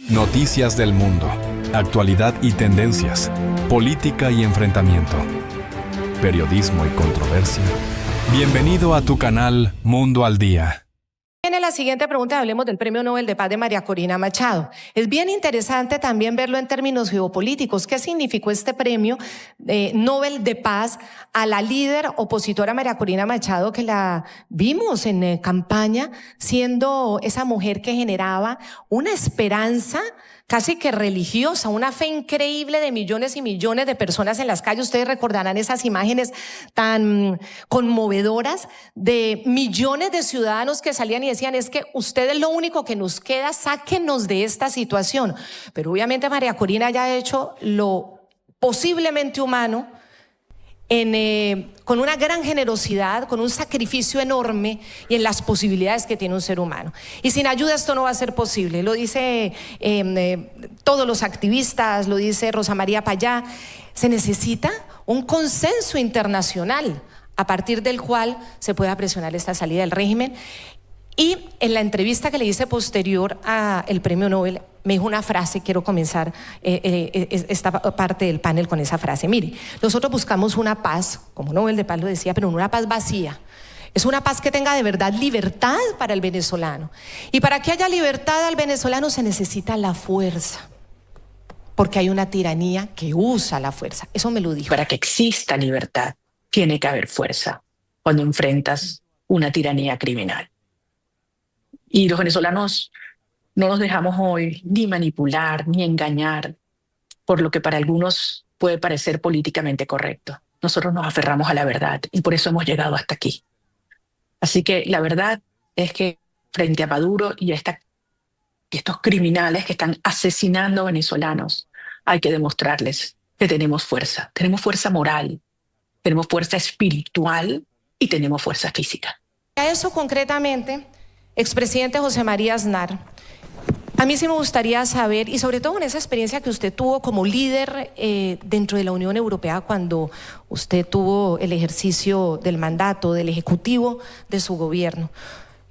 Noticias del mundo, actualidad y tendencias, política y enfrentamiento, periodismo y controversia. Bienvenido a tu canal Mundo al Día. En la siguiente pregunta hablemos del Premio Nobel de Paz de María Corina Machado. Es bien interesante también verlo en términos geopolíticos. ¿Qué significó este Premio Nobel de Paz a la líder opositora María Corina Machado, que la vimos en campaña siendo esa mujer que generaba una esperanza casi que religiosa, una fe increíble de millones y millones de personas en las calles? Ustedes recordarán esas imágenes tan conmovedoras de millones de ciudadanos que salían y decían: es que usted es lo único que nos queda, sáquenos de esta situación. Pero obviamente María Corina ya ha hecho lo posiblemente humano, con una gran generosidad, con un sacrificio enorme y en las posibilidades que tiene un ser humano. Y sin ayuda esto no va a ser posible. Lo dice todos los activistas, lo dice Rosa María Payá. Se necesita un consenso internacional a partir del cual se pueda presionar esta salida del régimen. Y en la entrevista que le hice posterior al Premio Nobel, me dijo una frase. Quiero comenzar esta parte del panel con esa frase. Mire, nosotros buscamos una paz, como Nobel de Paz lo decía, pero no una paz vacía. Es una paz que tenga de verdad libertad para el venezolano. Y para que haya libertad al venezolano se necesita la fuerza, porque hay una tiranía que usa la fuerza. Eso me lo dijo. Para que exista libertad, tiene que haber fuerza cuando enfrentas una tiranía criminal. Y los venezolanos no nos dejamos hoy ni manipular ni engañar por lo que para algunos puede parecer políticamente correcto. Nosotros nos aferramos a la verdad y por eso hemos llegado hasta aquí. Así que la verdad es que frente a Maduro y a estos criminales que están asesinando venezolanos, hay que demostrarles que tenemos fuerza moral, tenemos fuerza espiritual y tenemos fuerza física. A eso concretamente, expresidente José María Aznar, a mí sí me gustaría saber, y sobre todo en esa experiencia que usted tuvo como líder dentro de la Unión Europea, cuando usted tuvo el ejercicio del mandato, del ejecutivo de su gobierno.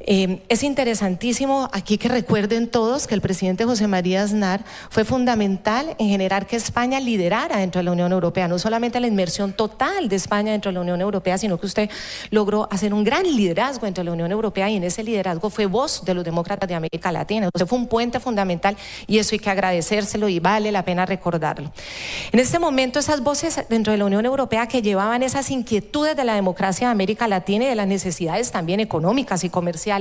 Es interesantísimo aquí que recuerden todos que el presidente José María Aznar fue fundamental en generar que España liderara dentro de la Unión Europea, no solamente la inmersión total de España dentro de la Unión Europea, sino que usted logró hacer un gran liderazgo dentro de la Unión Europea, y en ese liderazgo fue voz de los demócratas de América Latina. Usted fue un puente fundamental y eso hay que agradecérselo y vale la pena recordarlo. En este momento, esas voces dentro de la Unión Europea que llevaban esas inquietudes de la democracia de América Latina y de las necesidades también económicas y comerciales,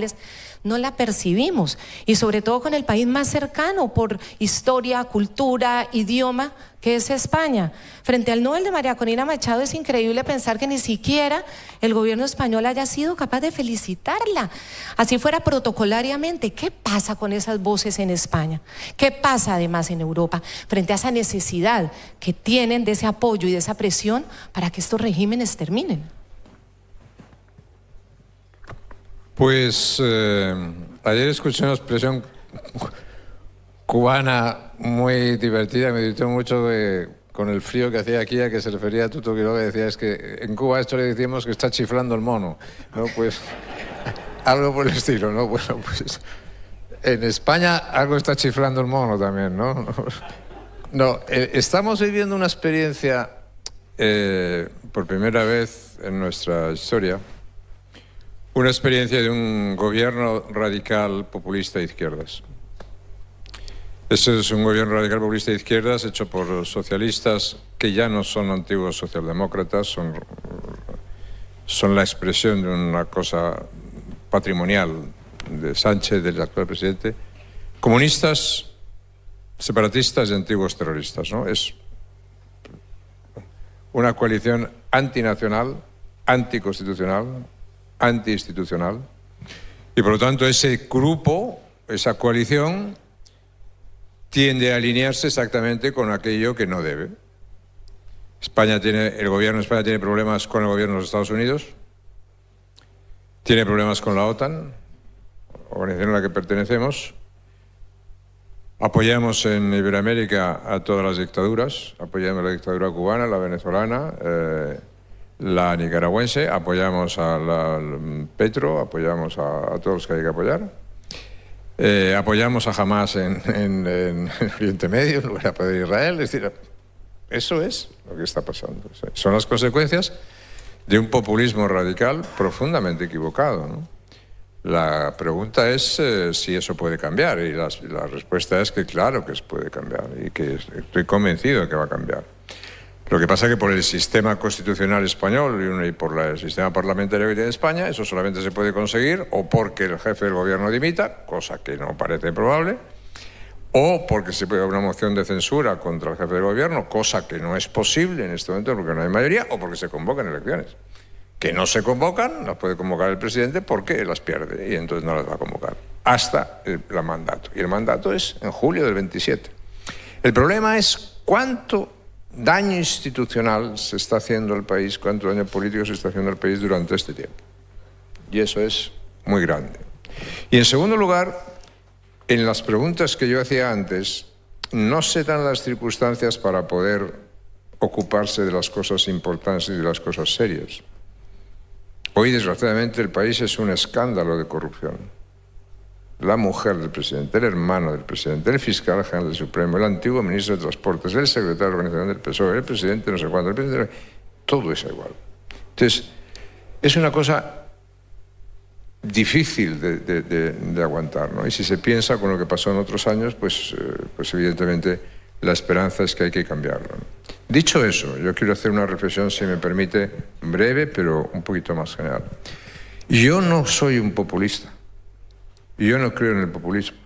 no la percibimos, y sobre todo con el país más cercano por historia, cultura, idioma, que es España. Frente al Nobel de María Corina Machado, es increíble pensar que ni siquiera el gobierno español haya sido capaz de felicitarla, así fuera protocolariamente. ¿Qué pasa con esas voces en España? ¿Qué pasa además en Europa frente a esa necesidad que tienen de ese apoyo y de esa presión para que estos regímenes terminen? Pues ayer escuché una expresión cubana muy divertida, me divirtió mucho con el frío que hacía aquí, a que se refería a Tuto Quiroga, que decía: es que en Cuba esto le decíamos que está chiflando el mono, ¿no? Pues algo por el estilo, ¿no? Bueno, pues en España algo está chiflando el mono también, ¿no? No, estamos viviendo una experiencia por primera vez en nuestra historia, una experiencia de un gobierno radical populista de izquierdas. Este es un gobierno radical populista de izquierdas hecho por socialistas que ya no son antiguos socialdemócratas, son la expresión de una cosa patrimonial de Sánchez, del actual presidente, comunistas, separatistas y antiguos terroristas, ¿no? Es una coalición antinacional, anticonstitucional, antiinstitucional, y por lo tanto ese grupo, esa coalición, tiende a alinearse exactamente con aquello que no debe. El gobierno de España tiene problemas con el gobierno de los Estados Unidos, tiene problemas con la OTAN, organización a la que pertenecemos. Apoyamos en Iberoamérica a todas las dictaduras, apoyamos la dictadura cubana, la venezolana, la nicaragüense, apoyamos a Petro, apoyamos a todos los que hay que apoyar. apoyamos a Hamas en Oriente Medio, en lugar de apoyar a Israel. Es decir, eso es lo que está pasando. Son las consecuencias de un populismo radical profundamente equivocado, ¿no? La pregunta es si eso puede cambiar, y la respuesta es que claro que se puede cambiar y que estoy convencido de que va a cambiar. Lo que pasa es que por el sistema constitucional español y por el sistema parlamentario que tiene España, eso solamente se puede conseguir o porque el jefe del gobierno dimita, cosa que no parece probable, o porque se puede haber una moción de censura contra el jefe del gobierno, cosa que no es posible en este momento porque no hay mayoría, o porque se convocan elecciones. Que no se convocan, las puede convocar el presidente porque las pierde y entonces no las va a convocar hasta el mandato. Y el mandato es en julio del 27. El problema es cuánto daño institucional se está haciendo al país, cuánto daño político se está haciendo al país durante este tiempo. Y eso es muy grande. Y en segundo lugar, en las preguntas que yo hacía antes, no se dan las circunstancias para poder ocuparse de las cosas importantes y de las cosas serias. Hoy, desgraciadamente, el país es un escándalo de corrupción. La mujer del presidente, el hermano del presidente, el fiscal general del Supremo, el antiguo ministro de Transportes, el secretario de la organización del PSOE, el presidente no sé cuánto, el presidente... Todo es igual. Entonces, es una cosa difícil de aguantar, ¿no? Y si se piensa con lo que pasó en otros años, pues evidentemente la esperanza es que hay que cambiarlo, ¿no? Dicho eso, yo quiero hacer una reflexión, si me permite, breve, pero un poquito más general. Yo no soy un populista. Yo no creo en el populismo.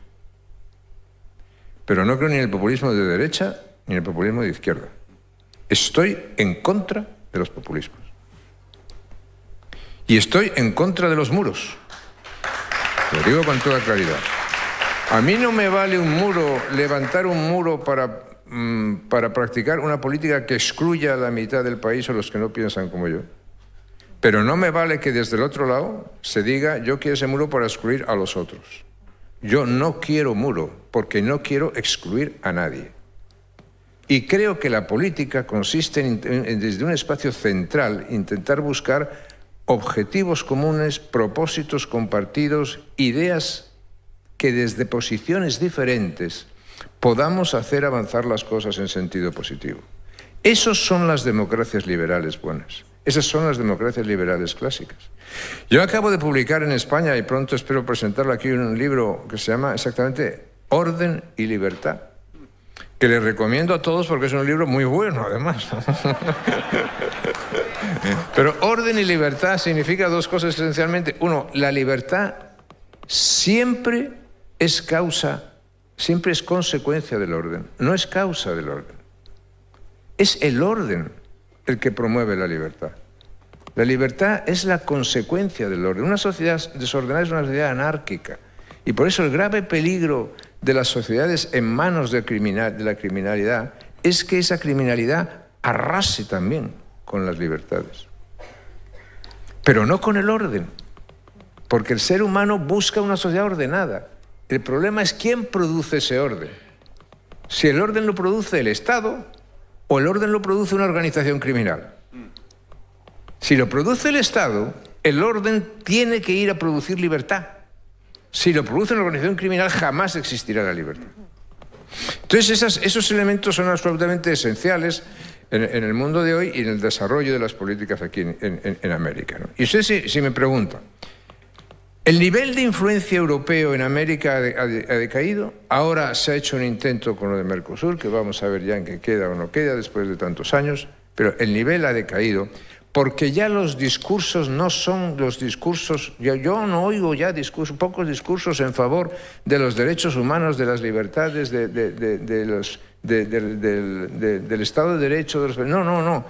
Pero no creo ni en el populismo de derecha ni en el populismo de izquierda. Estoy en contra de los populismos. Y estoy en contra de los muros. Lo digo con toda claridad. A mí no me vale un muro, levantar un muro para practicar una política que excluya a la mitad del país o los que no piensan como yo. Pero no me vale que desde el otro lado se diga yo quiero ese muro para excluir a los otros. Yo no quiero muro porque no quiero excluir a nadie. Y creo que la política consiste en desde un espacio central, intentar buscar objetivos comunes, propósitos compartidos, ideas que desde posiciones diferentes podamos hacer avanzar las cosas en sentido positivo. Esas son las democracias liberales buenas. Esas son las democracias liberales clásicas. Yo acabo de publicar en España, y pronto espero presentarlo aquí, un libro que se llama exactamente Orden y Libertad, que les recomiendo a todos porque es un libro muy bueno, además. Pero orden y libertad significa dos cosas esencialmente. Uno, la libertad siempre es consecuencia del orden, no es causa del orden. Es el orden el que promueve la libertad. La libertad es la consecuencia del orden. Una sociedad desordenada es una sociedad anárquica. Y por eso el grave peligro de las sociedades en manos de la criminalidad es que esa criminalidad arrase también con las libertades. Pero no con el orden, porque el ser humano busca una sociedad ordenada. El problema es quién produce ese orden. Si el orden lo produce el Estado o el orden lo produce una organización criminal. Si lo produce el Estado, el orden tiene que ir a producir libertad. Si lo produce una organización criminal, jamás existirá la libertad. Entonces, esos elementos son absolutamente esenciales en el mundo de hoy y en el desarrollo de las políticas aquí en América, ¿no? Y usted, si me pregunta, ¿el nivel de influencia europeo en América ha decaído? Ahora se ha hecho un intento con lo de Mercosur, que vamos a ver ya en qué queda o no queda después de tantos años, pero el nivel ha decaído porque ya los discursos no son los discursos, yo no oigo ya pocos discursos en favor de los derechos humanos, de las libertades, del Estado de Derecho. No.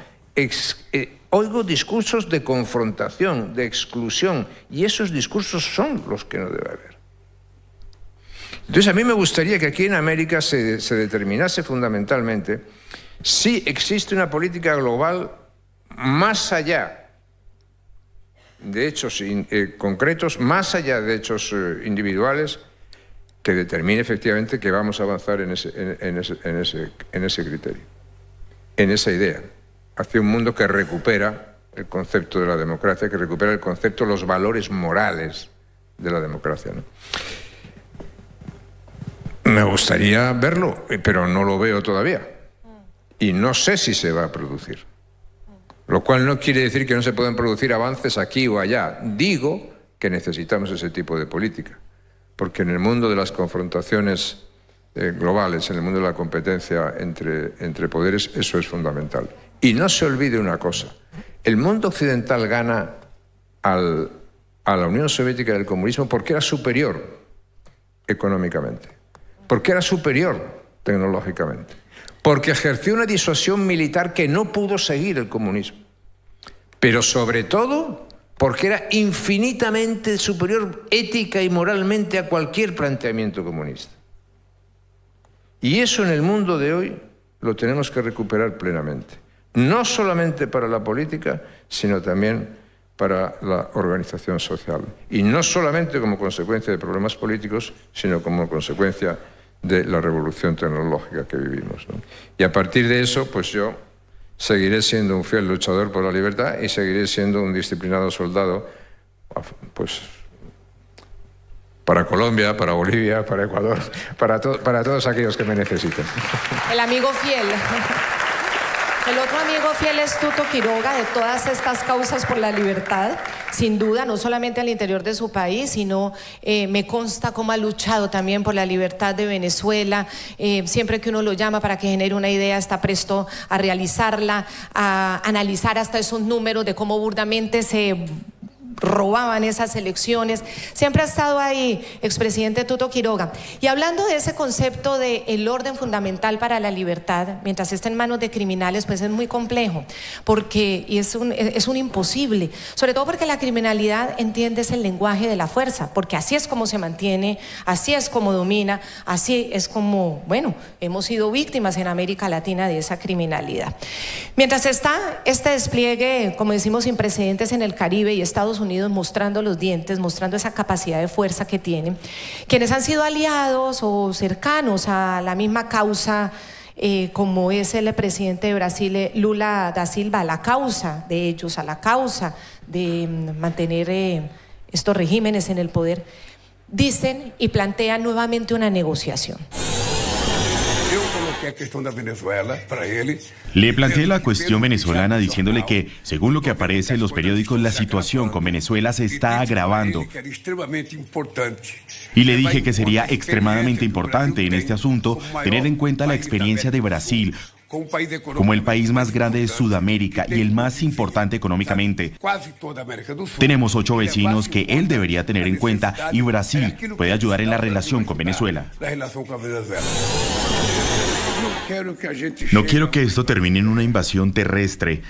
Oigo discursos de confrontación, de exclusión, y esos discursos son los que no debe haber. Entonces, a mí me gustaría que aquí en América se determinase fundamentalmente si existe una política global más allá de hechos concretos, más allá de hechos individuales, que determine efectivamente que vamos a avanzar en ese criterio, en esa idea, hacia un mundo que recupera el concepto de la democracia, que recupera el concepto, los valores morales de la democracia, ¿no? Me gustaría verlo, pero no lo veo todavía. Y no sé si se va a producir. Lo cual no quiere decir que no se puedan producir avances aquí o allá. Digo que necesitamos ese tipo de política. Porque en el mundo de las confrontaciones globales, en el mundo de la competencia entre poderes, eso es fundamental. Y no se olvide una cosa. El mundo occidental gana a la Unión Soviética y al comunismo porque era superior económicamente, porque era superior tecnológicamente, porque ejerció una disuasión militar que no pudo seguir el comunismo, pero sobre todo porque era infinitamente superior ética y moralmente a cualquier planteamiento comunista. Y eso en el mundo de hoy lo tenemos que recuperar plenamente, no solamente para la política, sino también para la organización social. Y no solamente como consecuencia de problemas políticos, sino como consecuencia de la revolución tecnológica que vivimos, ¿no? Y a partir de eso, pues yo seguiré siendo un fiel luchador por la libertad y seguiré siendo un disciplinado soldado, pues, para Colombia, para Bolivia, para Ecuador, para todos aquellos que me necesiten. El amigo fiel. El otro amigo fiel es Tuto Quiroga, de todas estas causas por la libertad, sin duda, no solamente al interior de su país, sino me consta cómo ha luchado también por la libertad de Venezuela. Siempre que uno lo llama para que genere una idea, está presto a realizarla, a analizar hasta esos números de cómo burdamente se robaban esas elecciones. Siempre ha estado ahí, expresidente Tuto Quiroga. Y hablando de ese concepto de el orden fundamental para la libertad, mientras esté en manos de criminales, pues es muy complejo, porque es un imposible, sobre todo porque la criminalidad entiende el lenguaje de la fuerza, porque así es como se mantiene, así es como domina, así es como, bueno, hemos sido víctimas en América Latina de esa criminalidad. Mientras está este despliegue, como decimos, sin precedentes en el Caribe y Estados Unidos mostrando los dientes, mostrando esa capacidad de fuerza que tienen, quienes han sido aliados o cercanos a la misma causa, como es el presidente de Brasil, Lula da Silva, a la causa de ellos, a la causa de mantener estos regímenes en el poder, dicen y plantean nuevamente una negociación. Le planteé la cuestión venezolana diciéndole que, según lo que aparece en los periódicos, la situación con Venezuela se está agravando. Y le dije que sería extremadamente importante en este asunto tener en cuenta la experiencia de Brasil como el país más grande de Sudamérica y el más importante económicamente. Tenemos 8 vecinos que él debería tener en cuenta y Brasil puede ayudar en la relación con Venezuela. No quiero que esto termine en una invasión terrestre.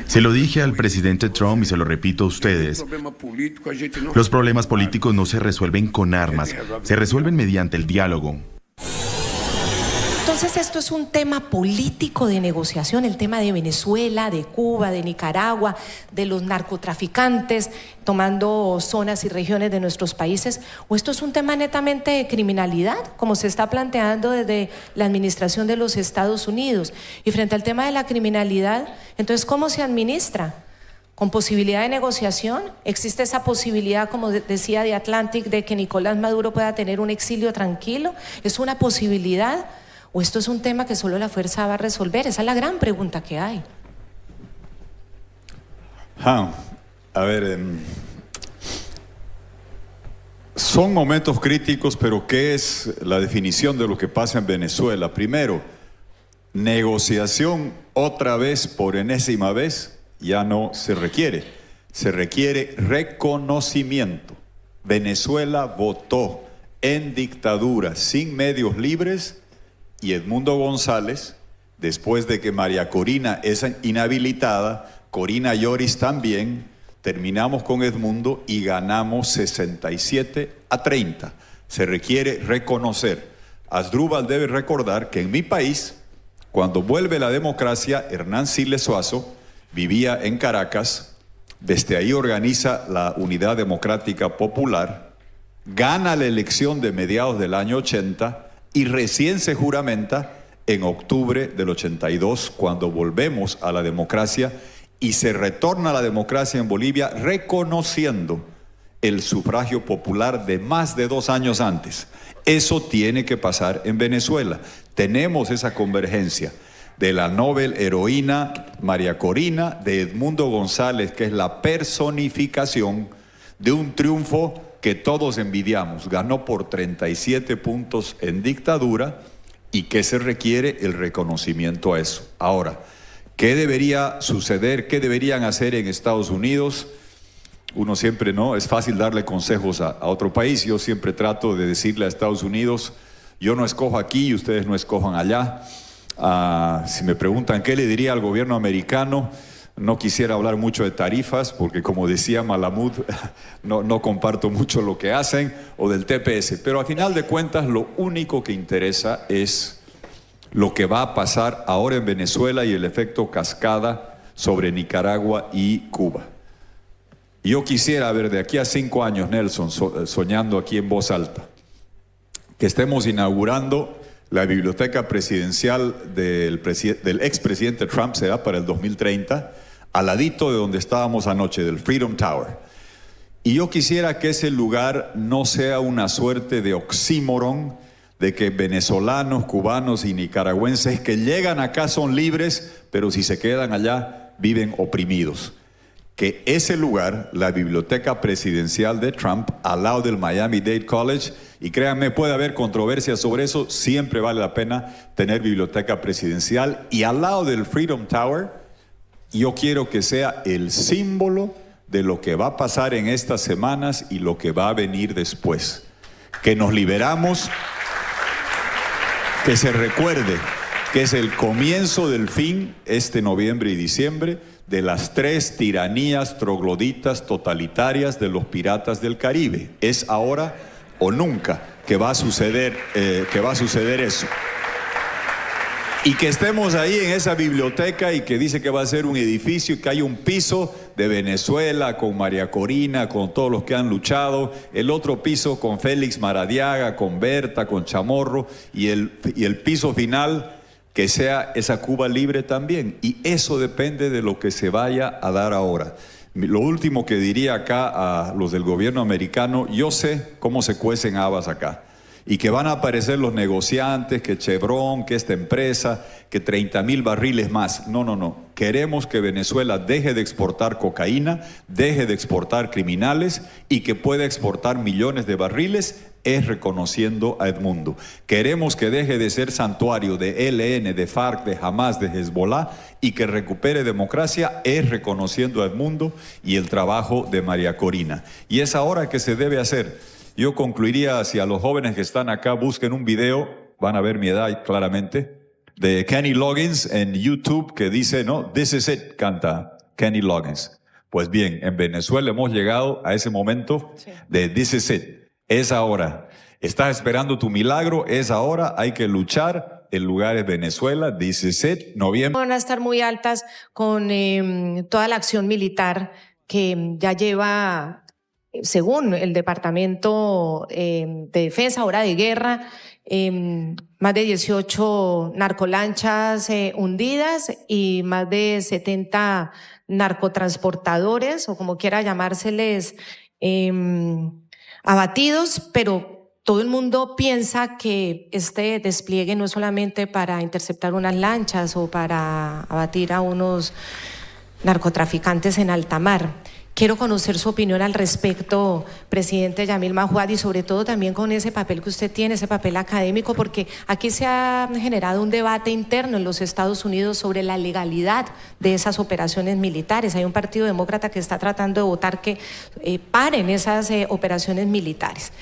Se lo dije al presidente Trump y se lo repito a ustedes. Los problemas políticos no se resuelven con armas, se resuelven mediante el diálogo. Entonces esto es un tema político de negociación, el tema de Venezuela, de Cuba, de Nicaragua, de los narcotraficantes tomando zonas y regiones de nuestros países, o esto es un tema netamente de criminalidad, como se está planteando desde la administración de los Estados Unidos. Y frente al tema de la criminalidad, entonces, ¿cómo se administra? ¿Con posibilidad de negociación? ¿Existe esa posibilidad, como decía de Atlantic, de que Nicolás Maduro pueda tener un exilio tranquilo? ¿Es una posibilidad? ¿O esto es un tema que solo la fuerza va a resolver? Esa es la gran pregunta que hay. A ver, son momentos críticos, pero ¿qué es la definición de lo que pasa en Venezuela? Primero, negociación otra vez, por enésima vez, ya no se requiere. Se requiere reconocimiento. Venezuela votó en dictadura, sin medios libres, y Edmundo González, después de que María Corina es inhabilitada, Corina Lloris también, terminamos con Edmundo y ganamos 67-30. Se requiere reconocer. Asdrúbal debe recordar que en mi país, cuando vuelve la democracia, Hernán Siles Suazo vivía en Caracas, desde ahí organiza la Unidad Democrática Popular, gana la elección de mediados del año 80 y recién se juramenta en octubre del 82, cuando volvemos a la democracia y se retorna a la democracia en Bolivia, reconociendo el sufragio popular de más de 2 años antes. Eso tiene que pasar en Venezuela. Tenemos esa convergencia de la Nobel heroína María Corina, de Edmundo González, que es la personificación de un triunfo que todos envidiamos. Ganó por 37 puntos en dictadura y que se requiere el reconocimiento a eso. Ahora, ¿qué debería suceder? ¿Qué deberían hacer en Estados Unidos? Uno siempre, ¿no? Es fácil darle consejos a otro país. Yo siempre trato de decirle a Estados Unidos, yo no escojo aquí y ustedes no escojan allá. Si me preguntan qué le diría al gobierno americano, no quisiera hablar mucho de tarifas, porque como decía Malamud, no comparto mucho lo que hacen, o del TPS. Pero al final de cuentas, lo único que interesa es lo que va a pasar ahora en Venezuela y el efecto cascada sobre Nicaragua y Cuba. Yo quisiera ver de aquí a 5 años, Nelson, soñando aquí en voz alta, que estemos inaugurando la biblioteca presidencial del expresidente Trump, será para el 2030, al ladito de donde estábamos anoche, del Freedom Tower. Y yo quisiera que ese lugar no sea una suerte de oxímoron, de que venezolanos, cubanos y nicaragüenses que llegan acá son libres, pero si se quedan allá viven oprimidos. Que ese lugar, la biblioteca presidencial de Trump, al lado del Miami-Dade College, y créanme, puede haber controversia sobre eso, siempre vale la pena tener biblioteca presidencial, y al lado del Freedom Tower, yo quiero que sea el símbolo de lo que va a pasar en estas semanas y lo que va a venir después. Que nos liberamos, que se recuerde que es el comienzo del fin, este noviembre y diciembre, de las 3 tiranías trogloditas totalitarias de los piratas del Caribe. Es ahora o nunca que va a suceder eso. Y que estemos ahí en esa biblioteca y que dice que va a ser un edificio y que hay un piso de Venezuela con María Corina, con todos los que han luchado, el otro piso con Félix Maradiaga, con Berta, con Chamorro, y el piso final que sea esa Cuba libre también. Y eso depende de lo que se vaya a dar ahora. Lo último que diría acá a los del gobierno americano, yo sé cómo se cuecen habas acá. Y que van a aparecer los negociantes, que Chevron, que esta empresa, que 30,000 barriles más. No. Queremos que Venezuela deje de exportar cocaína, deje de exportar criminales y que pueda exportar millones de barriles, es reconociendo a Edmundo. Queremos que deje de ser santuario de ELN, de FARC, de Hamas, de Hezbollah y que recupere democracia, es reconociendo a Edmundo y el trabajo de María Corina. Y es ahora que se debe hacer. Yo concluiría, si a los jóvenes que están acá busquen un video, van a ver mi edad claramente, de Kenny Loggins en YouTube que dice, no, this is it, canta Kenny Loggins. Pues bien, en Venezuela hemos llegado a ese momento de this is it. Es ahora. Estás esperando tu milagro, es ahora, hay que luchar. El lugar es Venezuela, this is it, noviembre. Van a estar muy altas con toda la acción militar que ya lleva, según el Departamento de Defensa, ahora de guerra, más de 18 narcolanchas hundidas y más de 70 narcotransportadores, o como quiera llamárseles, abatidos, pero todo el mundo piensa que este despliegue no es solamente para interceptar unas lanchas o para abatir a unos narcotraficantes en alta mar. Quiero conocer su opinión al respecto, presidente Yamil Mahuad, y sobre todo también con ese papel que usted tiene, ese papel académico, porque aquí se ha generado un debate interno en los Estados Unidos sobre la legalidad de esas operaciones militares. Hay un partido demócrata que está tratando de votar que paren esas operaciones militares.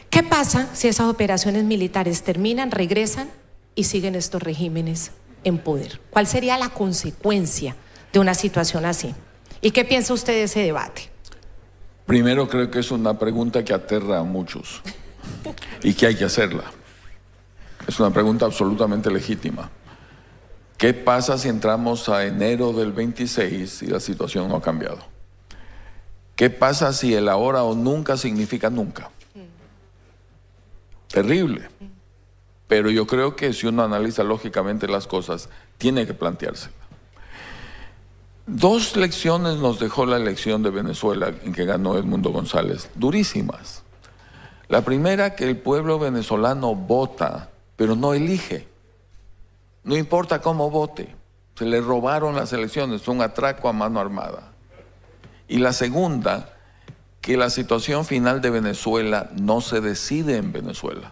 ¿Qué pasa si esas operaciones militares terminan, regresan y siguen estos regímenes en poder? ¿Cuál sería la consecuencia de una situación así? ¿Y qué piensa usted de ese debate? Primero, creo que es una pregunta que aterra a muchos y que hay que hacerla. Es una pregunta absolutamente legítima. ¿Qué pasa si entramos a enero del 26 y la situación no ha cambiado? ¿Qué pasa si el ahora o nunca significa nunca? Terrible. Pero yo creo que si uno analiza lógicamente las cosas, tiene que planteársela. 2 lecciones nos dejó la elección de Venezuela en que ganó Edmundo González, durísimas. La primera, que el pueblo venezolano vota, pero no elige. No importa cómo vote, se le robaron las elecciones, fue un atraco a mano armada. Y la segunda, que la situación final de Venezuela no se decide en Venezuela.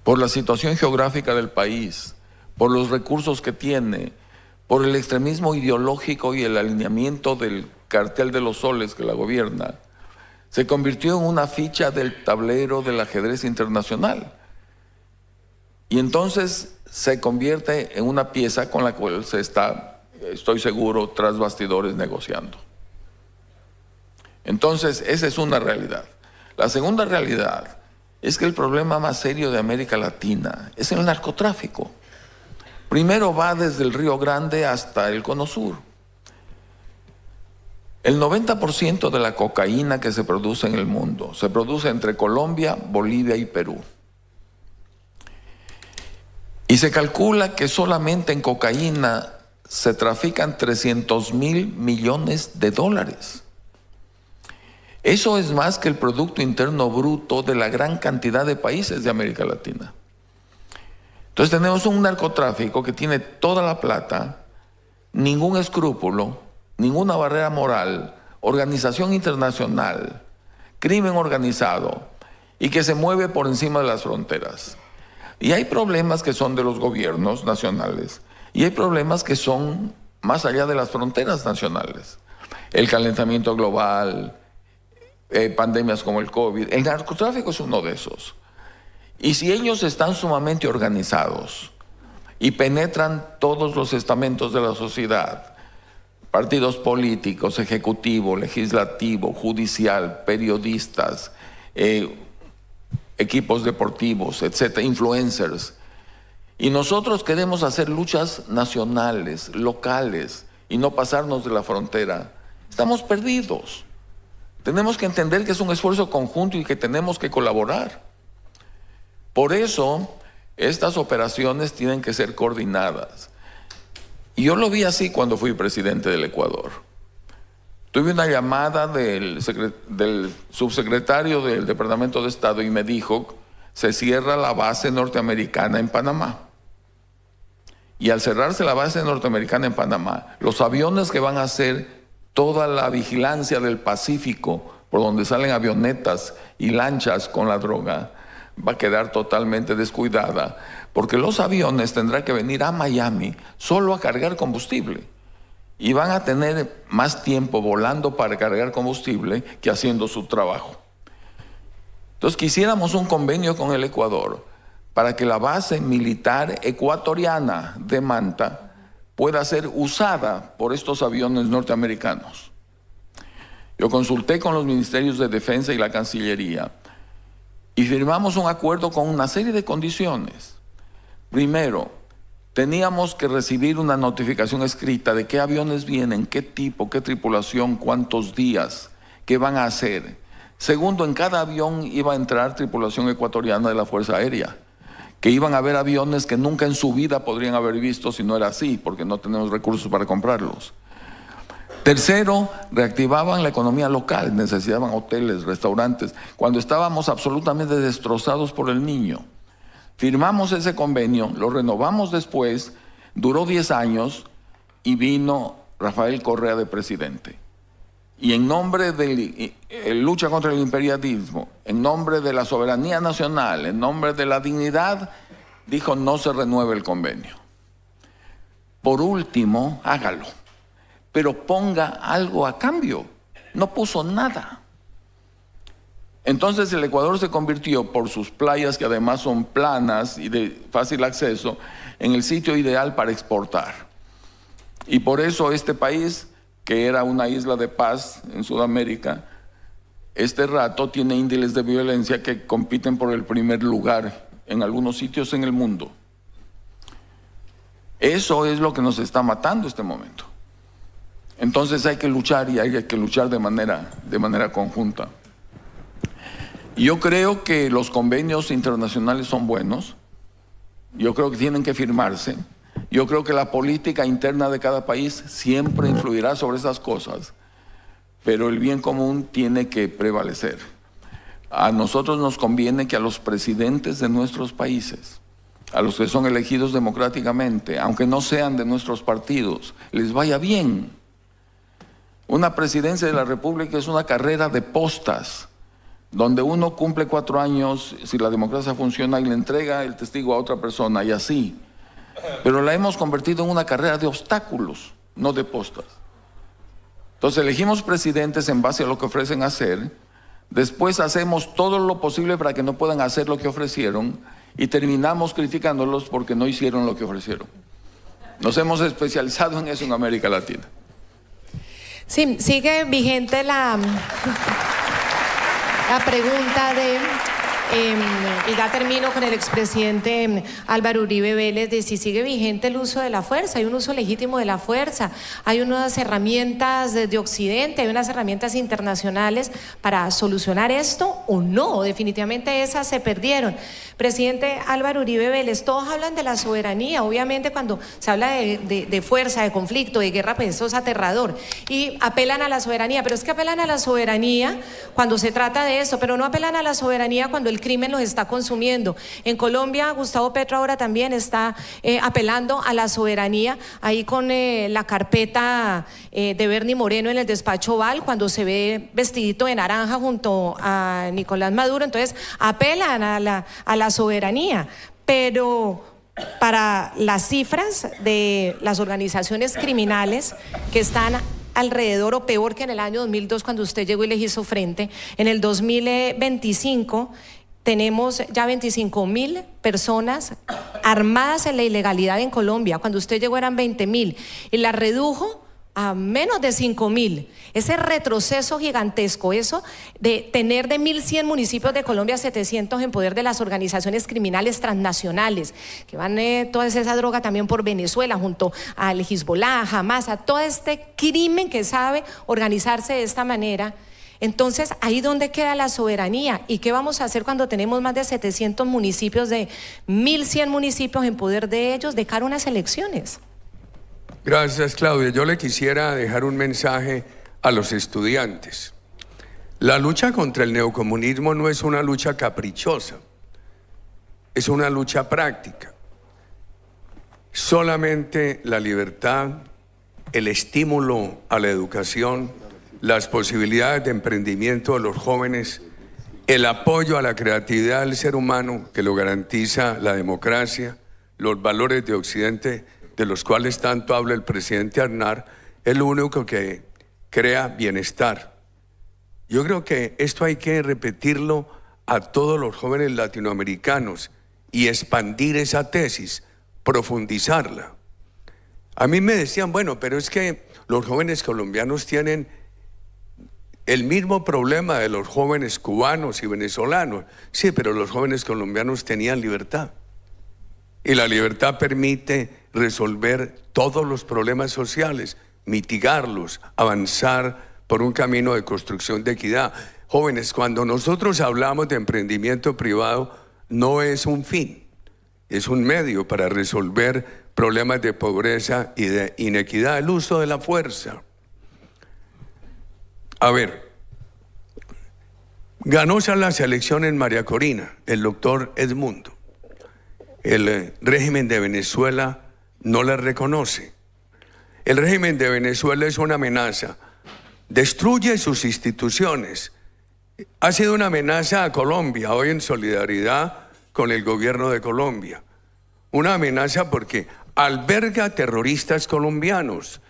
Por la situación geográfica del país, por los recursos que tiene, por el extremismo ideológico y el alineamiento del cartel de los soles que la gobierna, se convirtió en una ficha del tablero del ajedrez internacional. Y entonces se convierte en una pieza con la cual se está, estoy seguro, tras bastidores negociando. Entonces, esa es una realidad. La segunda realidad es que el problema más serio de América Latina es el narcotráfico. Primero va desde el Río Grande hasta el Cono Sur. El 90% de la cocaína que se produce en el mundo se produce entre Colombia, Bolivia y Perú. Y se calcula que solamente en cocaína se trafican 300.000 millones de dólares. Eso es más que el Producto Interno Bruto de la gran cantidad de países de América Latina. Entonces tenemos un narcotráfico que tiene toda la plata, ningún escrúpulo, ninguna barrera moral, organización internacional, crimen organizado y que se mueve por encima de las fronteras. Y hay problemas que son de los gobiernos nacionales y hay problemas que son más allá de las fronteras nacionales. El calentamiento global, pandemias como el COVID. El narcotráfico es uno de esos. Y si ellos están sumamente organizados y penetran todos los estamentos de la sociedad, partidos políticos, ejecutivo, legislativo, judicial, periodistas, equipos deportivos, etcétera, influencers, y nosotros queremos hacer luchas nacionales, locales, y no pasarnos de la frontera, estamos perdidos. Tenemos que entender que es un esfuerzo conjunto y que tenemos que colaborar. Por eso, estas operaciones tienen que ser coordinadas. Y yo lo vi así cuando fui presidente del Ecuador. Tuve una llamada del subsecretario del Departamento de Estado y me dijo, se cierra la base norteamericana en Panamá. Y al cerrarse la base norteamericana en Panamá, los aviones que van a hacer toda la vigilancia del Pacífico, por donde salen avionetas y lanchas con la droga, va a quedar totalmente descuidada, porque los aviones tendrán que venir a Miami solo a cargar combustible y van a tener más tiempo volando para cargar combustible que haciendo su trabajo. Entonces quisiéramos un convenio con el Ecuador para que la base militar ecuatoriana de Manta pueda ser usada por estos aviones norteamericanos. Yo consulté con los ministerios de Defensa y la Cancillería y firmamos un acuerdo con una serie de condiciones. Primero, teníamos que recibir una notificación escrita de qué aviones vienen, qué tipo, qué tripulación, cuántos días, qué van a hacer. Segundo, en cada avión iba a entrar tripulación ecuatoriana de la Fuerza Aérea, que iban a haber aviones que nunca en su vida podrían haber visto si no era así, porque no tenemos recursos para comprarlos. Tercero, reactivaban la economía local, necesitaban hoteles, restaurantes, cuando estábamos absolutamente destrozados por el Niño. Firmamos ese convenio, lo renovamos después, duró 10 años y vino Rafael Correa de presidente. Y en nombre de lucha contra el imperialismo, en nombre de la soberanía nacional, en nombre de la dignidad, dijo no se renueve el convenio. Por último, hágalo, pero ponga algo a cambio. No puso nada. Entonces el Ecuador se convirtió, por sus playas que además son planas y de fácil acceso, en el sitio ideal para exportar. Y por eso este país, que era una isla de paz en Sudamérica, este rato tiene índices de violencia que compiten por el primer lugar en algunos sitios en el mundo. Eso es lo que nos está matando este momento. Entonces hay que luchar y hay que luchar de manera conjunta. Yo creo que los convenios internacionales son buenos, yo creo que tienen que firmarse Yo creo que la política interna de cada país siempre influirá sobre esas cosas, pero el bien común tiene que prevalecer. A nosotros nos conviene que a los presidentes de nuestros países, a los que son elegidos democráticamente, aunque no sean de nuestros partidos, les vaya bien. Una presidencia de la República es una carrera de postas, donde uno cumple 4 años, si la democracia funciona, y le entrega el testigo a otra persona, y así. Pero la hemos convertido en una carrera de obstáculos, no de postas. Entonces elegimos presidentes en base a lo que ofrecen hacer, después hacemos todo lo posible para que no puedan hacer lo que ofrecieron, y terminamos criticándolos porque no hicieron lo que ofrecieron. Nos hemos especializado en eso en América Latina. Sí, sigue vigente la pregunta de, y ya termino con el expresidente Álvaro Uribe Vélez, de si sigue vigente el uso de la fuerza. Hay un uso legítimo de la fuerza, hay unas herramientas desde Occidente, hay unas herramientas internacionales para solucionar esto, o no, definitivamente esas se perdieron. Presidente Álvaro Uribe Vélez, todos hablan de la soberanía, obviamente cuando se habla de fuerza, de conflicto, de guerra, pues eso es aterrador, y apelan a la soberanía, pero es que apelan a la soberanía cuando se trata de eso, pero no apelan a la soberanía cuando el crimen los está consumiendo. En Colombia, Gustavo Petro ahora también está apelando a la soberanía, ahí con la carpeta de Bernie Moreno en el despacho Oval, cuando se ve vestidito de naranja junto a Nicolás Maduro. Entonces apelan a la soberanía, pero para las cifras de las organizaciones criminales que están alrededor o peor que en el año 2002 cuando usted llegó y les hizo frente, en el 2025 tenemos ya 25.000 personas armadas en la ilegalidad en Colombia. Cuando usted llegó eran 20.000 y la redujo a menos de 5.000. Ese retroceso gigantesco, eso de tener de 1.100 municipios de Colombia 700 en poder de las organizaciones criminales transnacionales, que van toda esa droga también por Venezuela, junto al Hezbollah, Hamas, a todo este crimen que sabe organizarse de esta manera. Entonces, ¿ahí dónde queda la soberanía? ¿Y qué vamos a hacer cuando tenemos más de 700 municipios, de 1.100 municipios en poder de ellos, de cara a unas elecciones? Gracias, Claudia. Yo le quisiera dejar un mensaje a los estudiantes. La lucha contra el neocomunismo no es una lucha caprichosa, es una lucha práctica. Solamente la libertad, el estímulo a la educación, las posibilidades de emprendimiento de los jóvenes, el apoyo a la creatividad del ser humano que lo garantiza la democracia, los valores de Occidente de los cuales tanto habla el presidente Aznar, es lo único que crea bienestar. Yo creo que esto hay que repetirlo a todos los jóvenes latinoamericanos y expandir esa tesis, profundizarla. A mí me decían, bueno, pero es que los jóvenes colombianos tienen el mismo problema de los jóvenes cubanos y venezolanos. Sí, pero los jóvenes colombianos tenían libertad. Y la libertad permite resolver todos los problemas sociales, mitigarlos, avanzar por un camino de construcción de equidad. Jóvenes, cuando nosotros hablamos de emprendimiento privado, no es un fin, es un medio para resolver problemas de pobreza y de inequidad, el uso de la fuerza. A ver, ganó las elecciones María Corina, el doctor Edmundo. El régimen de Venezuela no la reconoce. El régimen de Venezuela es una amenaza. Destruye sus instituciones. Ha sido una amenaza a Colombia, hoy en solidaridad con el gobierno de Colombia. Una amenaza porque alberga terroristas colombianos,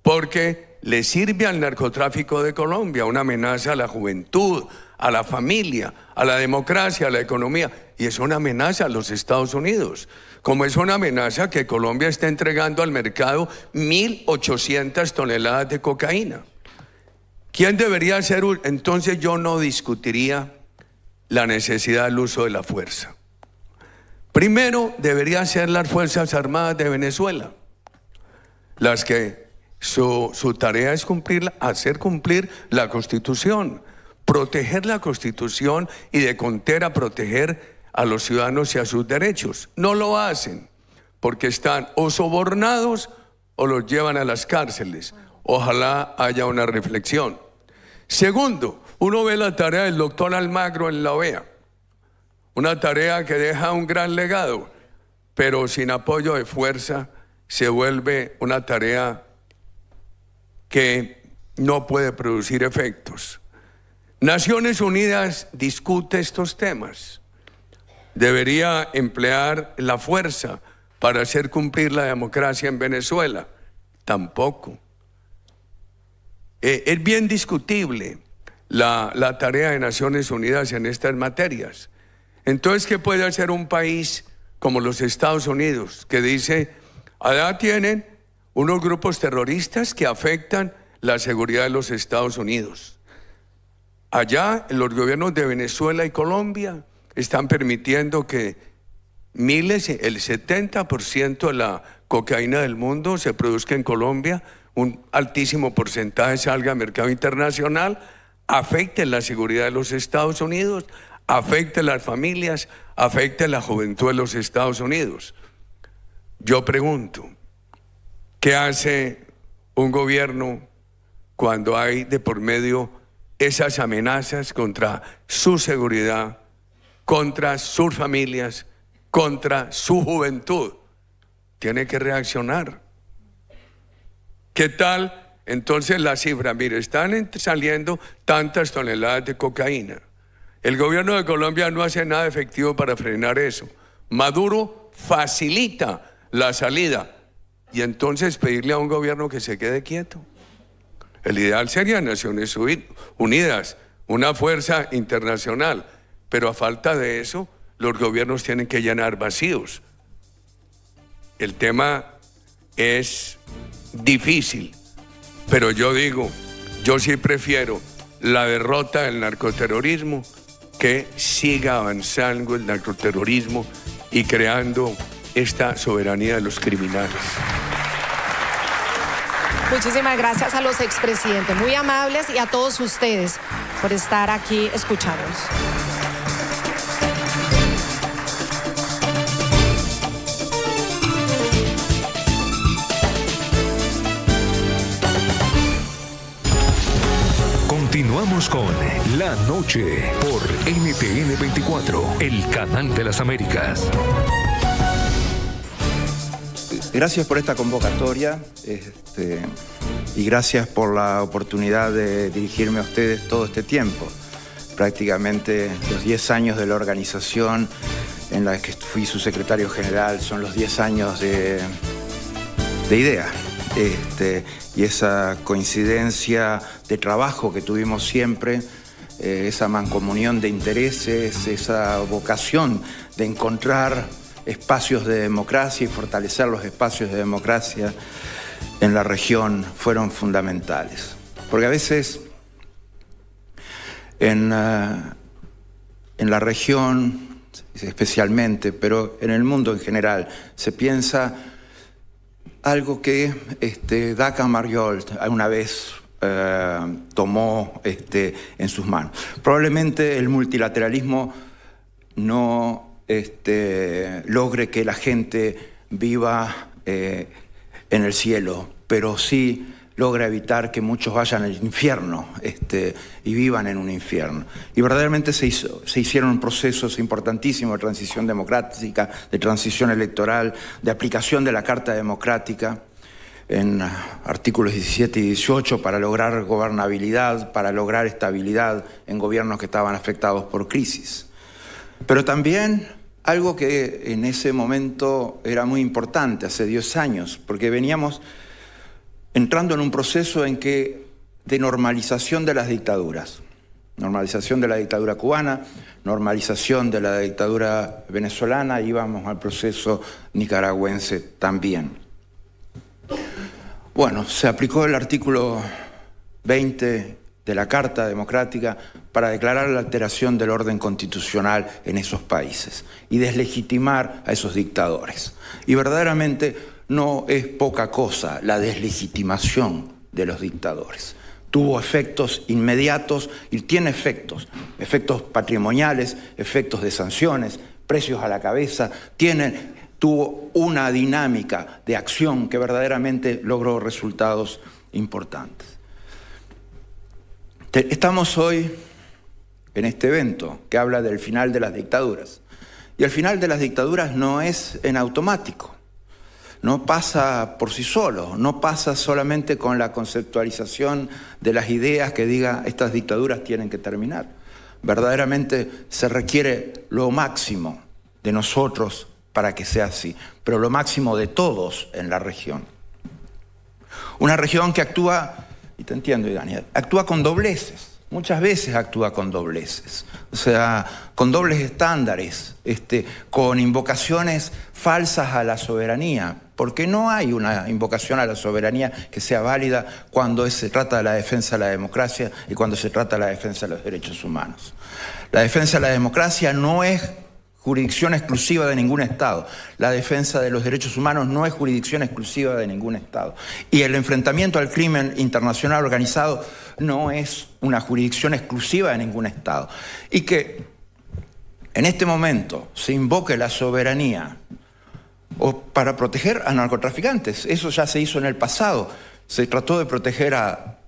porque le sirve al narcotráfico de Colombia, una amenaza a la juventud, a la familia, a la democracia, a la economía, y es una amenaza a los Estados Unidos, como es una amenaza que Colombia está entregando al mercado 1.800 toneladas de cocaína. ¿Quién debería ser? Entonces yo no discutiría la necesidad del uso de la fuerza. Primero deberían ser las Fuerzas Armadas de Venezuela, las que su tarea es hacer cumplir la Constitución, proteger la Constitución y de contera proteger a los ciudadanos y a sus derechos. No lo hacen. porque están o sobornados o los llevan a las cárceles. Ojalá haya una reflexión. Segundo, uno ve la tarea del doctor Almagro en la OEA, una tarea que deja un gran legado, pero sin apoyo de fuerza se vuelve una tarea que no puede producir efectos. Naciones Unidas discute estos temas. Debería emplear la fuerza para hacer cumplir la democracia en Venezuela. Tampoco. Es bien discutible la tarea de Naciones Unidas en estas materias. Entonces, ¿qué puede hacer un país como los Estados Unidos, que dice, allá tienen unos grupos terroristas que afectan la seguridad de los Estados Unidos? Allá los gobiernos de Venezuela y Colombia están permitiendo que miles, el 70% de la cocaína del mundo se produzca en Colombia, un altísimo porcentaje salga al mercado internacional, afecte la seguridad de los Estados Unidos, afecte las familias, afecte la juventud de los Estados Unidos. Yo pregunto, ¿qué hace un gobierno cuando hay de por medio esas amenazas contra su seguridad, contra sus familias, contra su juventud? Tiene que reaccionar. ¿Qué tal entonces la cifra? Mire, están saliendo tantas toneladas de cocaína. El gobierno de Colombia no hace nada efectivo para frenar eso. Maduro facilita la salida y entonces pedirle a un gobierno que se quede quieto. El ideal sería Naciones Unidas, una fuerza internacional, pero a falta de eso, los gobiernos tienen que llenar vacíos. El tema es difícil, pero yo digo, yo sí prefiero la derrota del narcoterrorismo que siga avanzando el narcoterrorismo y creando esta soberanía de los criminales. Muchísimas gracias a los expresidentes, muy amables, y a todos ustedes por estar aquí escuchándonos. Continuamos con La Noche por NTN 24, el canal de las Américas. Gracias por esta convocatoria y gracias por la oportunidad de dirigirme a ustedes todo este tiempo. Prácticamente los 10 años de la organización en la que fui su secretario general son los 10 años de IDEA. Y esa coincidencia de trabajo que tuvimos siempre, esa mancomunión de intereses, esa vocación de encontrar espacios de democracia y fortalecer los espacios de democracia en la región fueron fundamentales. Porque a veces en la región especialmente, pero en el mundo en general, se piensa algo que Daca Mariolt alguna vez tomó en sus manos. Probablemente el multilateralismo no logre que la gente viva en el cielo, pero sí logra evitar que muchos vayan al infierno y vivan en un infierno. Y verdaderamente se hicieron procesos importantísimos de transición democrática, de transición electoral, de aplicación de la Carta Democrática en artículos 17 y 18 para lograr gobernabilidad, para lograr estabilidad en gobiernos que estaban afectados por crisis. Pero también algo que en ese momento era muy importante, hace 10 años, porque veníamos entrando en un proceso de normalización de las dictaduras. Normalización de la dictadura cubana, normalización de la dictadura venezolana, y íbamos al proceso nicaragüense también. Bueno, se aplicó el artículo 20 de la Carta Democrática para declarar la alteración del orden constitucional en esos países y deslegitimar a esos dictadores. Y verdaderamente no es poca cosa la deslegitimación de los dictadores. Tuvo efectos inmediatos y tiene efectos patrimoniales, efectos de sanciones, precios a la cabeza, tiene tuvo una dinámica de acción que verdaderamente logró resultados importantes. Estamos hoy en este evento que habla del final de las dictaduras. Y el final de las dictaduras no es en automático, no pasa por sí solo, no pasa solamente con la conceptualización de las ideas que diga estas dictaduras tienen que terminar. Verdaderamente se requiere lo máximo de nosotros para que sea así, pero lo máximo de todos en la región. Una región que actúa, y te entiendo, Daniel, actúa con dobleces. Muchas veces actúa con dobleces, o sea, con dobles estándares, con invocaciones falsas a la soberanía, porque no hay una invocación a la soberanía que sea válida cuando se trata de la defensa de la democracia y cuando se trata de la defensa de los derechos humanos. La defensa de la democracia no es jurisdicción exclusiva de ningún Estado. La defensa de los derechos humanos no es jurisdicción exclusiva de ningún Estado. Y el enfrentamiento al crimen internacional organizado no es una jurisdicción exclusiva de ningún Estado. Y que en este momento se invoque la soberanía o para proteger a narcotraficantes. Eso ya se hizo en el pasado. Se trató de proteger a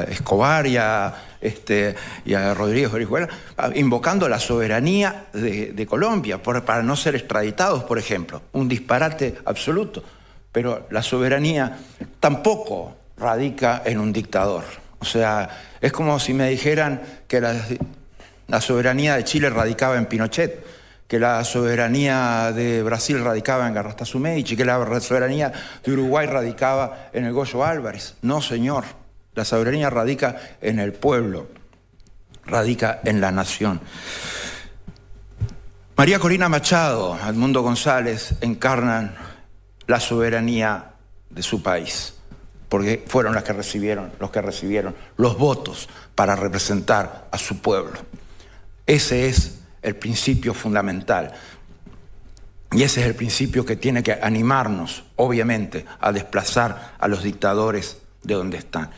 Escobar y a Rodríguez Orihuela, invocando la soberanía de Colombia para no ser extraditados, por ejemplo. Un disparate absoluto. Pero la soberanía tampoco radica en un dictador. O sea, es como si me dijeran que la soberanía de Chile radicaba en Pinochet, que la soberanía de Brasil radicaba en Garrastazu Medici, que la soberanía de Uruguay radicaba en el Goyo Álvarez. No, señor. La soberanía radica en el pueblo, radica en la nación. María Corina Machado, Edmundo González encarnan la soberanía de su país, porque fueron los que recibieron los votos para representar a su pueblo. Ese es el principio fundamental. Y ese es el principio que tiene que animarnos, obviamente, a desplazar a los dictadores de donde están.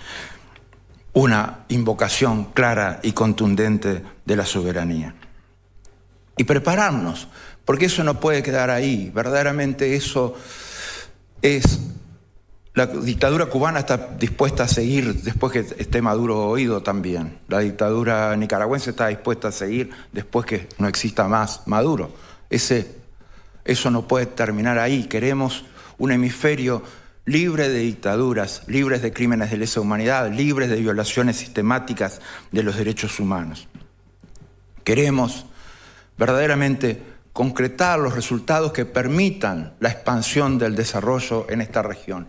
Una invocación clara y contundente de la soberanía. Y prepararnos, porque eso no puede quedar ahí. Verdaderamente eso es... La dictadura cubana está dispuesta a seguir después que esté Maduro oído también. La dictadura nicaragüense está dispuesta a seguir después que no exista más Maduro. Eso no puede terminar ahí. Queremos un hemisferio libre de dictaduras, libres de crímenes de lesa humanidad, libres de violaciones sistemáticas de los derechos humanos. Queremos verdaderamente concretar los resultados que permitan la expansión del desarrollo en esta región.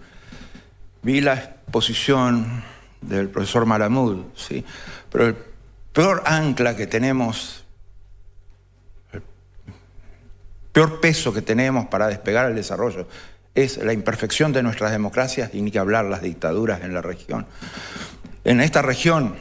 Vi la exposición del profesor Malamud, ¿sí? Pero el peor ancla que tenemos, el peor peso que tenemos para despegar el desarrollo es la imperfección de nuestras democracias y ni que hablar las dictaduras en la región. En esta región,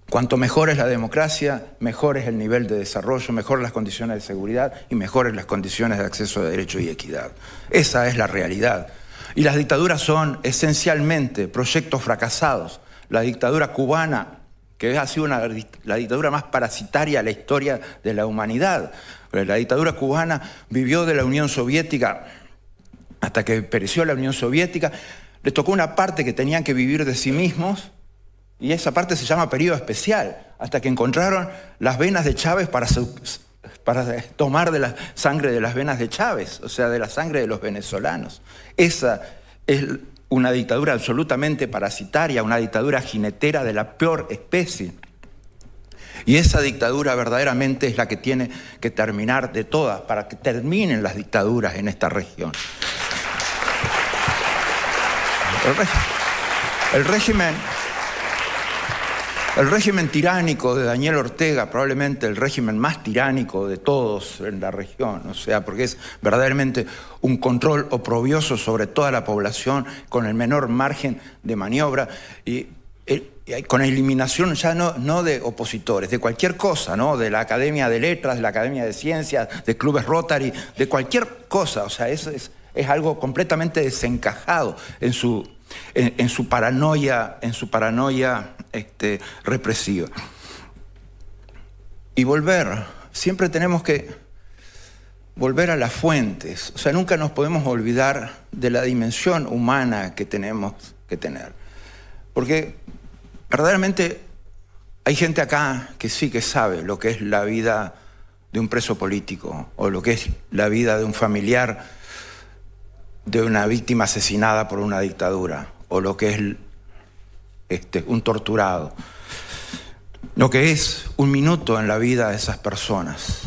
cuanto mejor es la democracia, mejor es el nivel de desarrollo, mejor las condiciones de seguridad y mejores las condiciones de acceso a derecho y equidad. Esa es la realidad. Y las dictaduras son esencialmente proyectos fracasados. La dictadura cubana, que ha sido la dictadura más parasitaria de la historia de la humanidad. La dictadura cubana vivió de la Unión Soviética hasta que pereció la Unión Soviética. Les tocó una parte que tenían que vivir de sí mismos, y esa parte se llama periodo especial, hasta que encontraron las venas de Chávez para tomar de la sangre de las venas de Chávez, o sea, de la sangre de los venezolanos. Esa es una dictadura absolutamente parasitaria, una dictadura jinetera de la peor especie. Y esa dictadura verdaderamente es la que tiene que terminar de todas, para que terminen las dictaduras en esta región. El régimen tiránico de Daniel Ortega, probablemente el régimen más tiránico de todos en la región, o sea, porque es verdaderamente un control oprobioso sobre toda la población con el menor margen de maniobra y con eliminación ya no de opositores, de cualquier cosa, ¿no? De la Academia de Letras, de la Academia de Ciencias, de clubes Rotary, de cualquier cosa, o sea, eso es algo completamente desencajado en su paranoia represiva. Y volver, siempre tenemos que volver a las fuentes. O sea, nunca nos podemos olvidar de la dimensión humana que tenemos que tener. Porque verdaderamente hay gente acá que sí que sabe lo que es la vida de un preso político o lo que es la vida de un familiar de una víctima asesinada por una dictadura o lo que es un torturado. Lo que es un minuto en la vida de esas personas,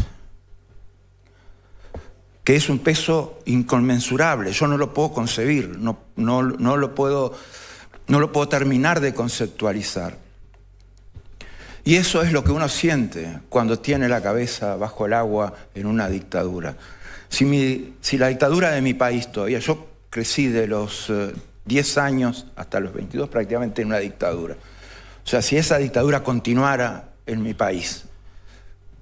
que es un peso inconmensurable. Yo no lo puedo concebir, no lo puedo terminar de conceptualizar. Y eso es lo que uno siente cuando tiene la cabeza bajo el agua en una dictadura. Si la dictadura de mi país todavía, yo crecí de los 10 años hasta los 22 prácticamente en una dictadura. O sea, si esa dictadura continuara en mi país,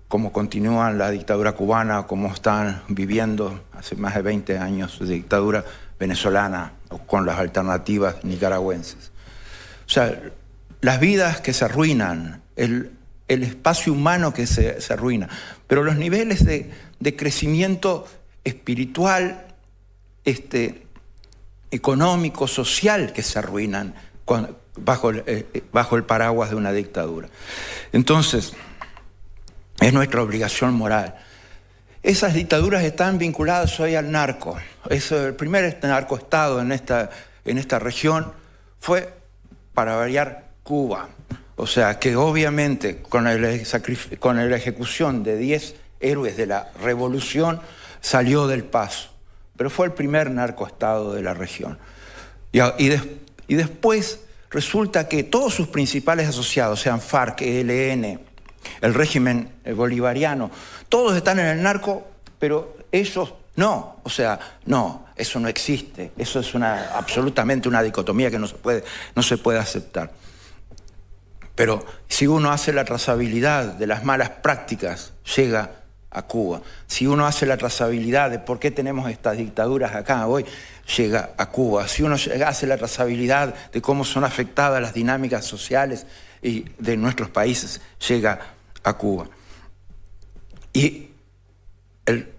como continúa la dictadura cubana, como están viviendo hace más de 20 años de dictadura venezolana o con las alternativas nicaragüenses. O sea, las vidas que se arruinan, el espacio humano que se arruina, pero los niveles de crecimiento espiritual, económico, social que se arruinan bajo el paraguas de una dictadura. Entonces, es nuestra obligación moral. Esas dictaduras están vinculadas hoy al narco. El primer narcoestado en esta región fue, para variar, Cuba. O sea, que obviamente con la ejecución de 10 héroes de la revolución salió del paso. Pero fue el primer narcoestado de la región. Y después resulta que todos sus principales asociados, sean FARC, ELN, el régimen bolivariano, todos están en el narco, pero ellos no. O sea, no, eso no existe. Eso es absolutamente una dicotomía que no se puede aceptar. Pero si uno hace la trazabilidad de las malas prácticas, llega a Cuba. Si uno hace la trazabilidad de por qué tenemos estas dictaduras acá hoy, llega a Cuba. Si uno hace la trazabilidad de cómo son afectadas las dinámicas sociales y de nuestros países, llega a Cuba. Y el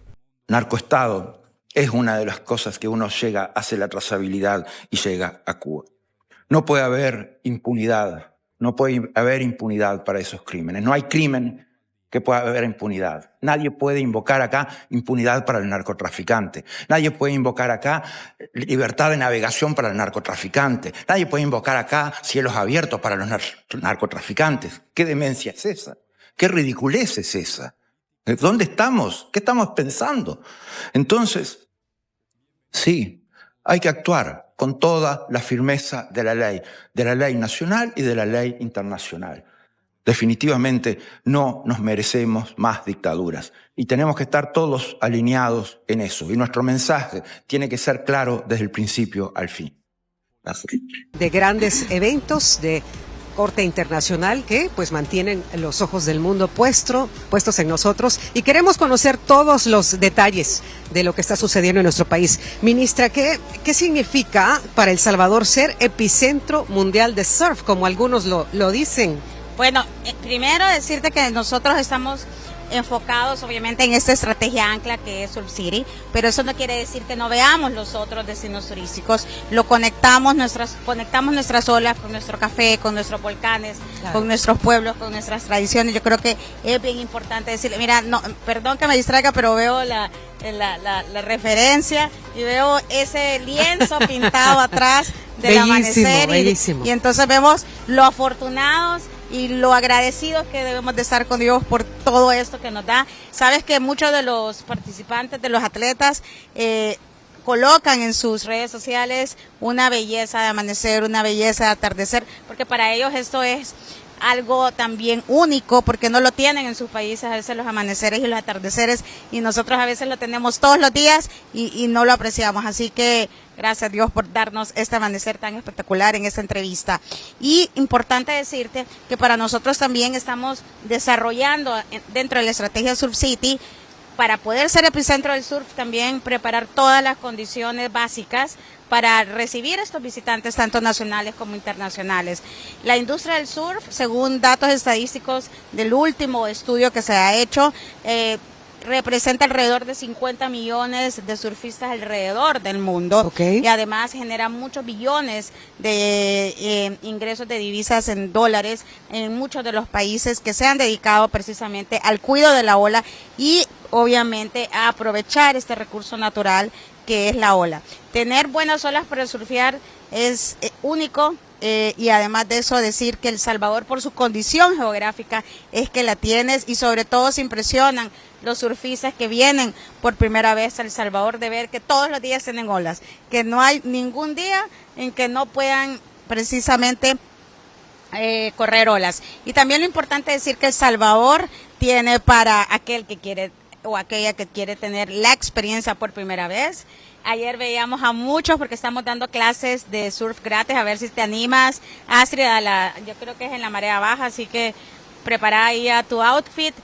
narcoestado es una de las cosas que uno hace la trazabilidad y llega a Cuba. No puede haber impunidad, no puede haber impunidad para esos crímenes. No hay crimen que pueda haber impunidad. Nadie puede invocar acá impunidad para el narcotraficante. Nadie puede invocar acá libertad de navegación para el narcotraficante. Nadie puede invocar acá cielos abiertos para los narcotraficantes. ¿Qué demencia es esa? ¿Qué ridiculez es esa? ¿Dónde estamos? ¿Qué estamos pensando? Entonces, sí, hay que actuar con toda la firmeza de la ley nacional y de la ley internacional. Definitivamente no nos merecemos más dictaduras y tenemos que estar todos alineados en eso. Y nuestro mensaje tiene que ser claro desde el principio al fin. Así. De grandes eventos de corte internacional que pues mantienen los ojos del mundo puestos en nosotros y queremos conocer todos los detalles de lo que está sucediendo en nuestro país. Ministra, ¿qué significa para El Salvador ser epicentro mundial de surf, como algunos lo dicen? Bueno, primero decirte que nosotros estamos enfocados obviamente en esta estrategia ancla que es Surf City, pero eso no quiere decir que no veamos los otros destinos turísticos. Conectamos nuestras olas con nuestro café, con nuestros volcanes, claro, con nuestros pueblos, con nuestras tradiciones. Yo creo que es bien importante decirle, mira, no, perdón que me distraiga, pero veo la referencia y veo ese lienzo pintado atrás del amanecer bellísimo. Y entonces vemos lo afortunados y lo agradecidos que debemos de estar con Dios por todo esto que nos da. Sabes que muchos de los participantes, de los atletas, colocan en sus redes sociales una belleza de amanecer, una belleza de atardecer, porque para ellos esto es algo también único, porque no lo tienen en sus países a veces los amaneceres y los atardeceres, y nosotros a veces lo tenemos todos los días y no lo apreciamos. Así que gracias a Dios por darnos este amanecer tan espectacular en esta entrevista. Y importante decirte que para nosotros también estamos desarrollando dentro de la estrategia Surf City, para poder ser epicentro del surf, también preparar todas las condiciones básicas para recibir estos visitantes, tanto nacionales como internacionales. La industria del surf, según datos estadísticos del último estudio que se ha hecho, representa alrededor de 50 millones de surfistas alrededor del mundo. Y además genera muchos billones de ingresos de divisas en dólares en muchos de los países que se han dedicado precisamente al cuidado de la ola y obviamente a aprovechar este recurso natural que es la ola. Tener buenas olas para surfear es único. Y además de eso decir que El Salvador por su condición geográfica es que la tienes y sobre todo se impresionan los surfistas que vienen por primera vez a El Salvador de ver que todos los días tienen olas, que no hay ningún día en que no puedan precisamente correr olas. Y también lo importante es decir que El Salvador tiene para aquel que quiere o aquella que quiere tener la experiencia por primera vez. Ayer veíamos a muchos porque estamos dando clases de surf gratis, a ver si te animas. Astrid, yo creo que es en la marea baja, así que prepara ahí a tu outfit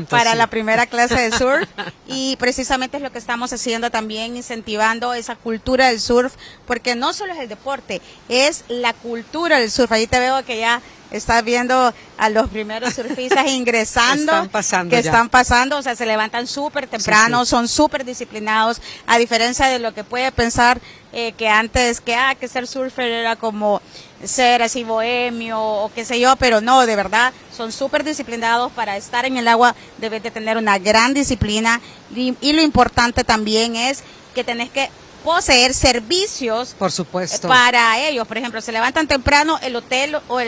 para la primera clase de surf. Y precisamente es lo que estamos haciendo también, incentivando esa cultura del surf, porque no solo es el deporte, es la cultura del surf. Ahí te veo que ya estás viendo a los primeros surfistas ingresando, están pasando, o sea, se levantan súper temprano, son súper disciplinados, a diferencia de lo que puede pensar que antes, que ser surfer era como ser así bohemio o qué sé yo, pero no, de verdad, son súper disciplinados. Para estar en el agua debes de tener una gran disciplina y lo importante también es que tenés que poseer servicios, por supuesto, para ellos. Por ejemplo, se levantan temprano, el hotel o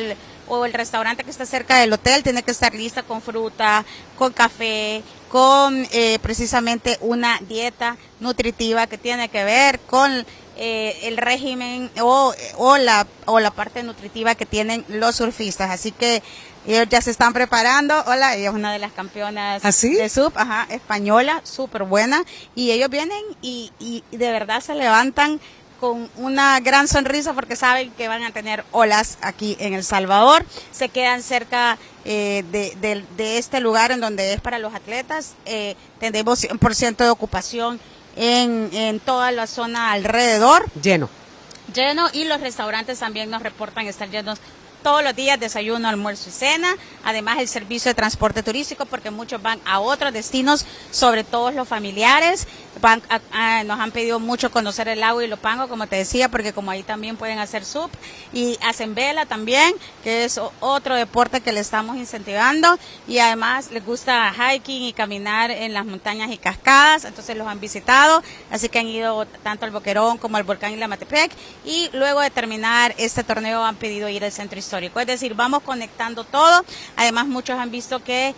el restaurante que está cerca del hotel tiene que estar lista con fruta, con café, con precisamente una dieta nutritiva que tiene que ver con el régimen o la parte nutritiva que tienen los surfistas. Así que ellos ya se están preparando. Hola, ella es una de las campeonas de surf, española, súper buena. Y ellos vienen y de verdad se levantan con una gran sonrisa porque saben que van a tener olas aquí en El Salvador. Se quedan cerca de este lugar en donde es para los atletas. Tenemos 100% de ocupación en toda la zona alrededor. Lleno, y los restaurantes también nos reportan estar llenos todos los días, desayuno, almuerzo y cena. Además el servicio de transporte turístico, porque muchos van a otros destinos, sobre todo los familiares. Nos han pedido mucho conocer el lago Ilopango, como te decía, porque como ahí también pueden hacer SUP y hacen vela también, que es otro deporte que le estamos incentivando, y además les gusta hiking y caminar en las montañas y cascadas, entonces los han visitado, así que han ido tanto al Boquerón como al volcán Ilamatepec, y luego de terminar este torneo han pedido ir al centro histórico. Es decir, vamos conectando todo. Además muchos han visto que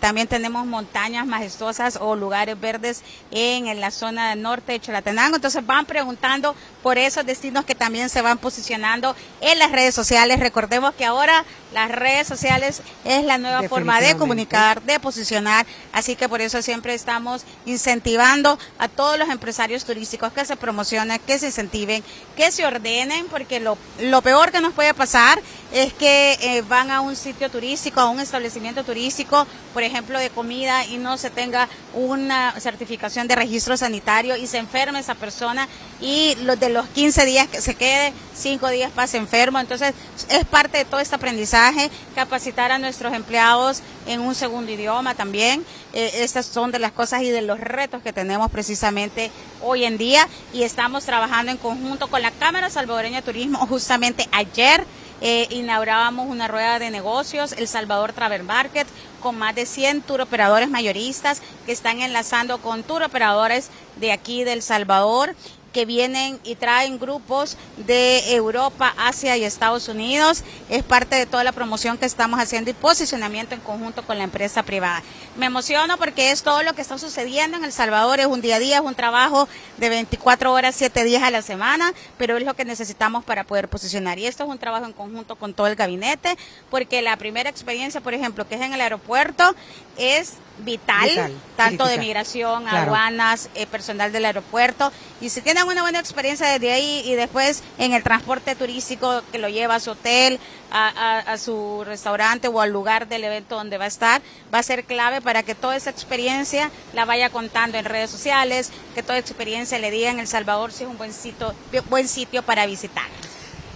también tenemos montañas majestuosas o lugares verdes en la zona norte de Chalatenango, entonces van preguntando por esos destinos que también se van posicionando en las redes sociales. Recordemos que ahora las redes sociales es la nueva forma de comunicar, de posicionar, así que por eso siempre estamos incentivando a todos los empresarios turísticos que se promocionen, que se incentiven, que se ordenen, porque lo peor que nos puede pasar es que van a un sitio turístico, a un establecimiento turístico, por ejemplo de comida, y no se tenga una certificación de registro sanitario y se enferme esa persona, y de los 15 días que se quede, 5 días pase enfermo. Entonces es parte de todo este aprendizaje, capacitar a nuestros empleados en un segundo idioma también. Estas son de las cosas y de los retos que tenemos precisamente hoy en día, y estamos trabajando en conjunto con la Cámara Salvadoreña de Turismo. Justamente ayer inaugurábamos una rueda de negocios, El Salvador Travel Market, con más de 100 turoperadores mayoristas que están enlazando con turoperadores de aquí de El Salvador, que vienen y traen grupos de Europa, Asia y Estados Unidos. Es parte de toda la promoción que estamos haciendo y posicionamiento en conjunto con la empresa privada. Me emociono porque es todo lo que está sucediendo en El Salvador, es un día a día, es un trabajo de 24 horas, 7 días a la semana, pero es lo que necesitamos para poder posicionar. Y esto es un trabajo en conjunto con todo el gabinete, porque la primera experiencia, por ejemplo, que es en el aeropuerto, es vital, tanto crítica, de migración, aduanas, personal del aeropuerto, y si tienen una buena experiencia desde ahí y después en el transporte turístico que lo lleva a su hotel, a su restaurante o al lugar del evento donde va a estar, va a ser clave para que toda esa experiencia la vaya contando en redes sociales, que toda experiencia le diga en El Salvador si es un buen sitio para visitar.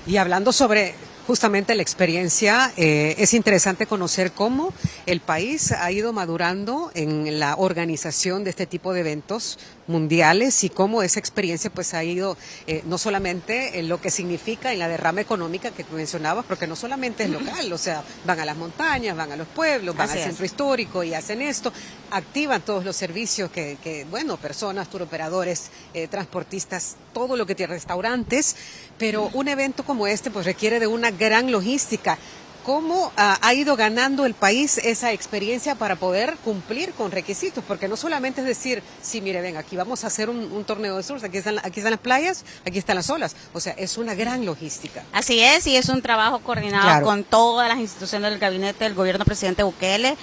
Y hablando sobre justamente la experiencia, es interesante conocer cómo el país ha ido madurando en la organización de este tipo de eventos mundiales y cómo esa experiencia pues ha ido no solamente en lo que significa en la derrama económica que tú mencionabas, porque no solamente es local, o sea, van a las montañas, van a los pueblos, van al centro histórico y hacen esto, activan todos los servicios que bueno, personas, turoperadores, transportistas, todo lo que tiene restaurantes, pero un evento como este pues requiere de una gran logística. ¿Cómo ha ido ganando el país esa experiencia para poder cumplir con requisitos? Porque no solamente es decir, sí, mire, ven, aquí vamos a hacer un torneo de surf, aquí están las playas, aquí están las olas. O sea, es una gran logística. Así es, y es un trabajo coordinado con todas las instituciones del gabinete del gobierno presidente Bukele.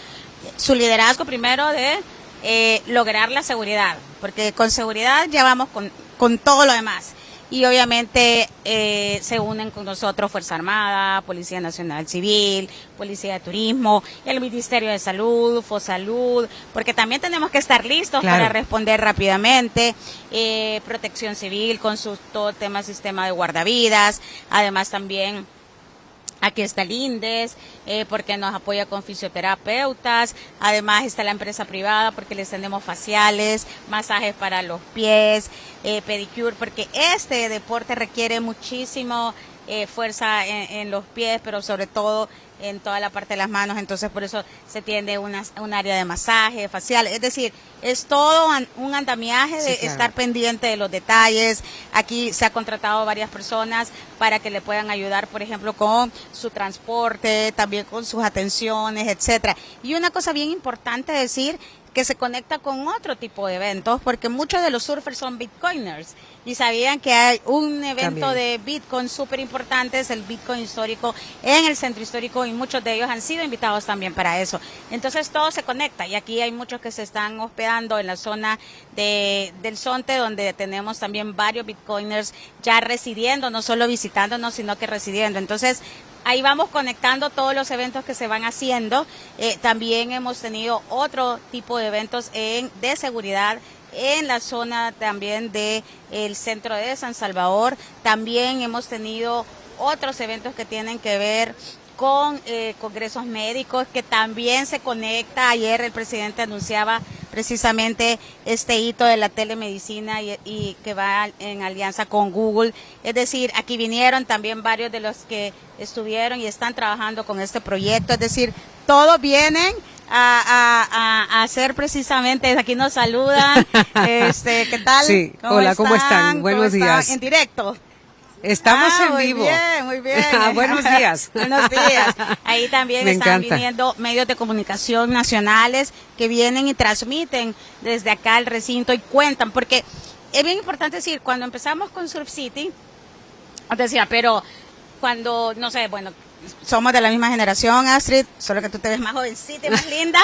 Su liderazgo primero de lograr la seguridad, porque con seguridad ya vamos con todo lo demás. Y obviamente se unen con nosotros Fuerza Armada, Policía Nacional Civil, Policía de Turismo, el Ministerio de Salud, Fosalud, porque también tenemos que estar listos para responder rápidamente, Protección Civil con todo el tema sistema de guardavidas, además también aquí está el INDES, porque nos apoya con fisioterapeutas, además está la empresa privada porque les tenemos faciales, masajes para los pies, pedicure, porque este deporte requiere muchísimo fuerza en los pies, pero sobre todo en toda la parte de las manos, entonces por eso se tiende un área de masaje facial, es decir, es todo un andamiaje de estar pendiente de los detalles. Aquí se ha contratado varias personas para que le puedan ayudar, por ejemplo, con su transporte, también con sus atenciones, etcétera. Y una cosa bien importante decir, que se conecta con otro tipo de eventos, porque muchos de los surfers son bitcoiners y sabían que hay un evento de Bitcoin súper importante, es el Bitcoin histórico en el centro histórico y muchos de ellos han sido invitados también para eso. Entonces todo se conecta y aquí hay muchos que se están hospedando en la zona del Zonte, donde tenemos también varios bitcoiners ya residiendo, no solo visitándonos, sino que residiendo. Entonces ahí vamos conectando todos los eventos que se van haciendo. También hemos tenido otro tipo de eventos de seguridad en la zona también del centro de San Salvador. También hemos tenido otros eventos que tienen que ver con congresos médicos, que también se conecta. Ayer el presidente anunciaba precisamente este hito de la telemedicina y que va en alianza con Google. Es decir, aquí vinieron también varios de los que estuvieron y están trabajando con este proyecto. Es decir, todos vienen a hacer precisamente, aquí nos saludan. ¿Qué tal? Sí, hola, ¿cómo están? Buenos días. En directo. Estamos en vivo. Muy bien. Buenos días. Buenos días. Ahí también Me están encanta. viniendo medios de comunicación nacionales que vienen y transmiten desde acá el recinto y cuentan, porque es bien importante decir, cuando empezamos con Surf City, decía, pero cuando, no sé, bueno, somos de la misma generación, Astrid, solo que tú te ves más jovencita y más linda,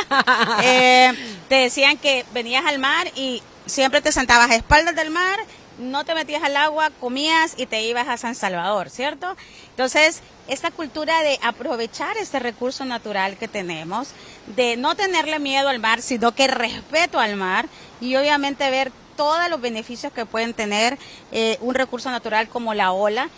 te decían que venías al mar y siempre te sentabas a espaldas del mar, no te metías al agua, comías y te ibas a San Salvador, ¿cierto? Entonces, esta cultura de aprovechar este recurso natural que tenemos, de no tenerle miedo al mar, sino que respeto al mar y obviamente ver todos los beneficios que pueden tener un recurso natural como la ola,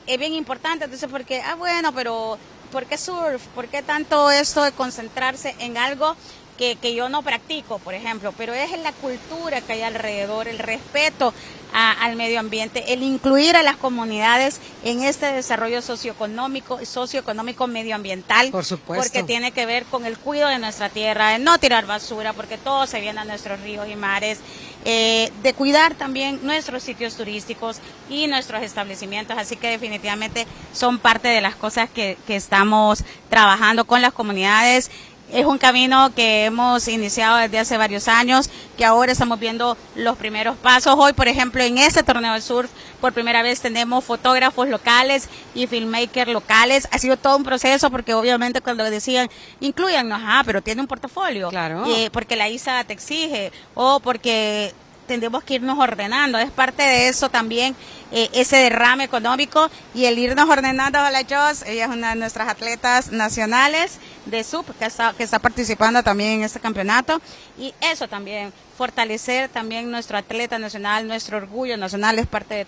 es bien importante. Entonces, porque, bueno, pero ¿por qué surf? ¿Por qué tanto esto de concentrarse en algo que yo no practico, por ejemplo? Pero es la cultura que hay alrededor, el respeto al medio ambiente, el incluir a las comunidades en este desarrollo socioeconómico medioambiental. Por supuesto. Porque tiene que ver con el cuidado de nuestra tierra, de no tirar basura, porque todo se viene a nuestros ríos y mares, de cuidar también nuestros sitios turísticos y nuestros establecimientos. Así que definitivamente son parte de las cosas que estamos trabajando con las comunidades. Es un camino que hemos iniciado desde hace varios años, que ahora estamos viendo los primeros pasos. Hoy, por ejemplo, en este torneo de surf, por primera vez tenemos fotógrafos locales y filmmakers locales. Ha sido todo un proceso porque obviamente cuando decían, incluyannos, pero tiene un portafolio. Claro. Porque la ISA te exige o porque tendremos que irnos ordenando. Es parte de eso también, ese derrame económico y el irnos ordenando. Hola, Joss, ella es una de nuestras atletas nacionales de SUP que está participando también en este campeonato, y eso también, fortalecer también nuestro atleta nacional, nuestro orgullo nacional, es parte de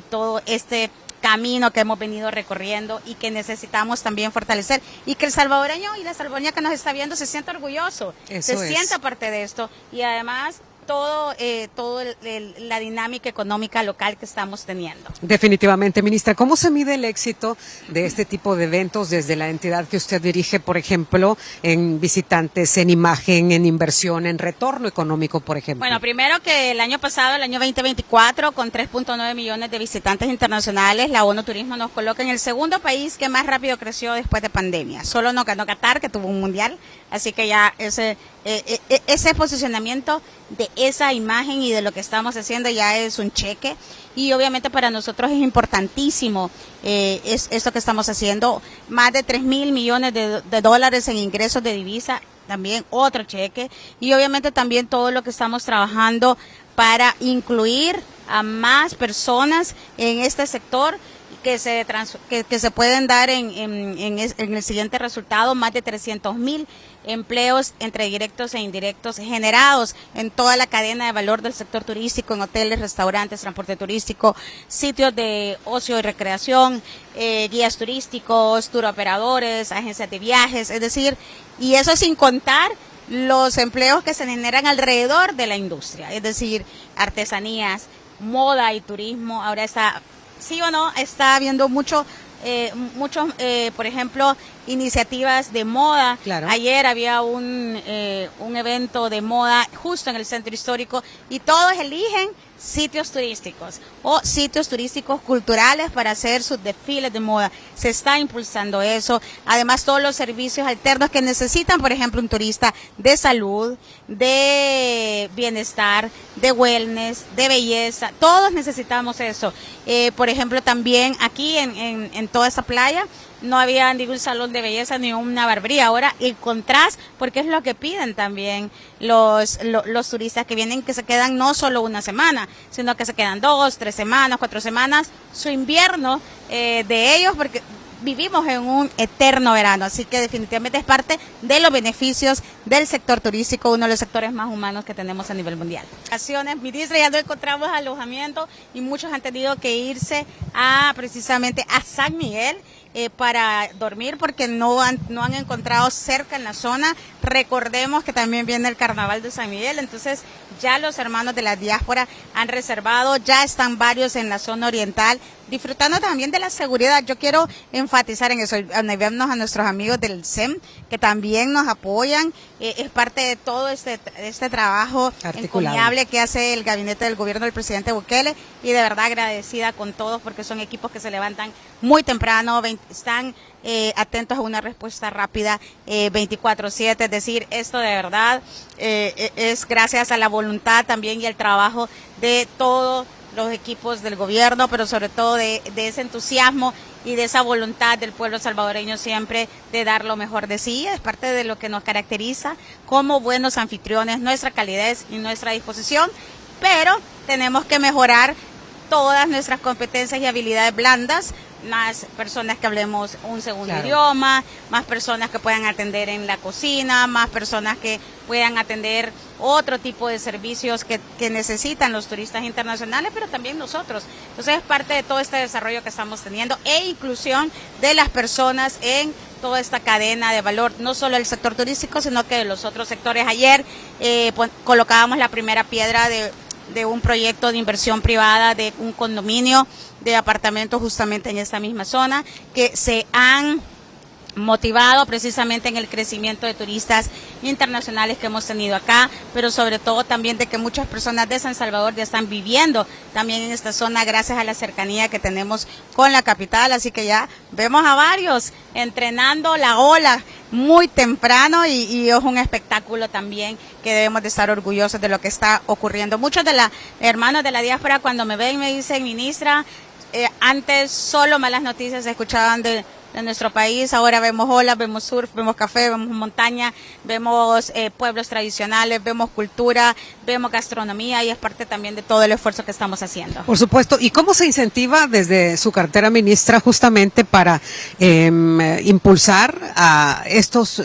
todo este camino que hemos venido recorriendo y que necesitamos también fortalecer, y que el salvadoreño y la salvadoreña que nos está viendo se sienta orgulloso, sienta parte de esto, y además todo la dinámica económica local que estamos teniendo. Definitivamente, ministra. ¿Cómo se mide el éxito de este tipo de eventos desde la entidad que usted dirige, por ejemplo, en visitantes, en imagen, en inversión, en retorno económico, por ejemplo? Bueno, primero que el año pasado, el año 2024, con 3.9 millones de visitantes internacionales, la ONU Turismo nos coloca en el segundo país que más rápido creció después de pandemia. Solo no ganó Qatar, que tuvo un mundial, así que ya ese posicionamiento de esa imagen y de lo que estamos haciendo ya es un cheque, y obviamente para nosotros es importantísimo es esto que estamos haciendo, más de 3.000 millones de dólares en ingresos de divisa, también otro cheque, y obviamente también todo lo que estamos trabajando para incluir a más personas en este sector, que se pueden dar en el siguiente resultado, más de 300.000 empleos entre directos e indirectos generados en toda la cadena de valor del sector turístico, en hoteles, restaurantes, transporte turístico, sitios de ocio y recreación, guías turísticos, turoperadores, agencias de viajes, es decir, y eso sin contar los empleos que se generan alrededor de la industria, es decir, artesanías, moda y turismo. Ahora está, sí o no, está habiendo muchos, por ejemplo, iniciativas de moda. Claro. Ayer había un evento de moda justo en el centro histórico, y todos eligen sitios turísticos o sitios turísticos culturales para hacer sus desfiles de moda. Se está impulsando eso. Además, todos los servicios alternos que necesitan, por ejemplo, un turista de salud, de bienestar, de wellness, de belleza, todos necesitamos eso. Por ejemplo, también aquí en toda esa playa no había ningún salón de belleza ni una barbería. Ahora encontrás, porque es lo que piden también los turistas que vienen, que se quedan no solo una semana, sino que se quedan 2, 3 semanas, 4 semanas, su invierno de ellos, porque vivimos en un eterno verano, así que definitivamente es parte de los beneficios del sector turístico, uno de los sectores más humanos que tenemos a nivel mundial. Ministra, ya no encontramos alojamiento y muchos han tenido que irse precisamente a San Miguel para dormir, porque no han encontrado cerca en la zona. Recordemos que también viene el Carnaval de San Miguel, entonces ya los hermanos de la diáspora han reservado, ya están varios en la zona oriental, disfrutando también de la seguridad. Yo quiero enfatizar en eso, vernos a nuestros amigos del SEM, que también nos apoyan, es parte de todo este trabajo encomiable que hace el gabinete del gobierno del presidente Bukele, y de verdad agradecida con todos, porque son equipos que se levantan muy temprano, están atentos a una respuesta rápida 24/7, es decir, esto de verdad es gracias a la voluntad también y el trabajo de todos los equipos del gobierno, pero sobre todo de ese entusiasmo y de esa voluntad del pueblo salvadoreño siempre de dar lo mejor de sí. Es parte de lo que nos caracteriza como buenos anfitriones, nuestra calidez y nuestra disposición, pero tenemos que mejorar todas nuestras competencias y habilidades blandas, más personas que hablemos un segundo idioma, más personas que puedan atender en la cocina, más personas que puedan atender otro tipo de servicios que necesitan los turistas internacionales, pero también nosotros. Entonces es parte de todo este desarrollo que estamos teniendo, e inclusión de las personas en toda esta cadena de valor, no solo el sector turístico, sino que de los otros sectores. Ayer colocábamos la primera piedra de un proyecto de inversión privada, de un condominio de apartamentos justamente en esta misma zona, que se han motivado precisamente en el crecimiento de turistas internacionales que hemos tenido acá, pero sobre todo también de que muchas personas de San Salvador ya están viviendo también en esta zona gracias a la cercanía que tenemos con la capital, así que ya vemos a varios entrenando la ola muy temprano, y es un espectáculo también que debemos de estar orgullosos de lo que está ocurriendo. Muchos de los hermanos de la diáspora cuando me ven me dicen: ministra, antes solo malas noticias se escuchaban de de nuestro país. Ahora vemos olas, vemos surf, vemos café, vemos montaña, vemos pueblos tradicionales, vemos cultura, vemos gastronomía y es parte también de todo el esfuerzo que estamos haciendo. Por supuesto. ¿Y cómo se incentiva desde su cartera, ministra, justamente para impulsar a estos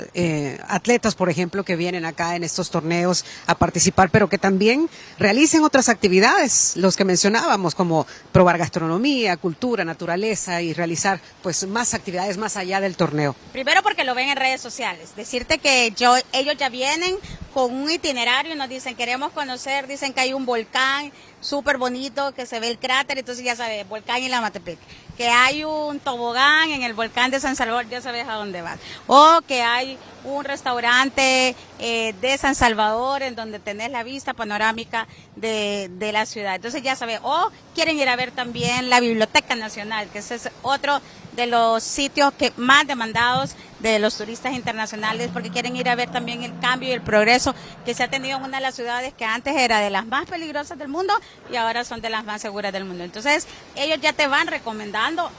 atletas, por ejemplo, que vienen acá en estos torneos a participar, pero que también realicen otras actividades, los que mencionábamos, como probar gastronomía, cultura, naturaleza y realizar pues más actividades más allá del torneo? Primero porque lo ven en redes sociales. Decirte que ellos ya vienen con un itinerario y nos dicen, queremos conocer, dicen que hay un volcán súper bonito, que se ve el cráter, entonces ya sabes, volcán Ilamatepec. Que hay un tobogán en el volcán de San Salvador, ya sabes a dónde vas. O que hay un restaurante de San Salvador en donde tenés la vista panorámica de la ciudad. Entonces ya sabes, o quieren ir a ver también la Biblioteca Nacional, que ese es otro de los sitios que más demandados de los turistas internacionales, porque quieren ir a ver también el cambio y el progreso que se ha tenido en una de las ciudades que antes era de las más peligrosas del mundo y ahora son de las más seguras del mundo. Entonces ellos ya te van recomendando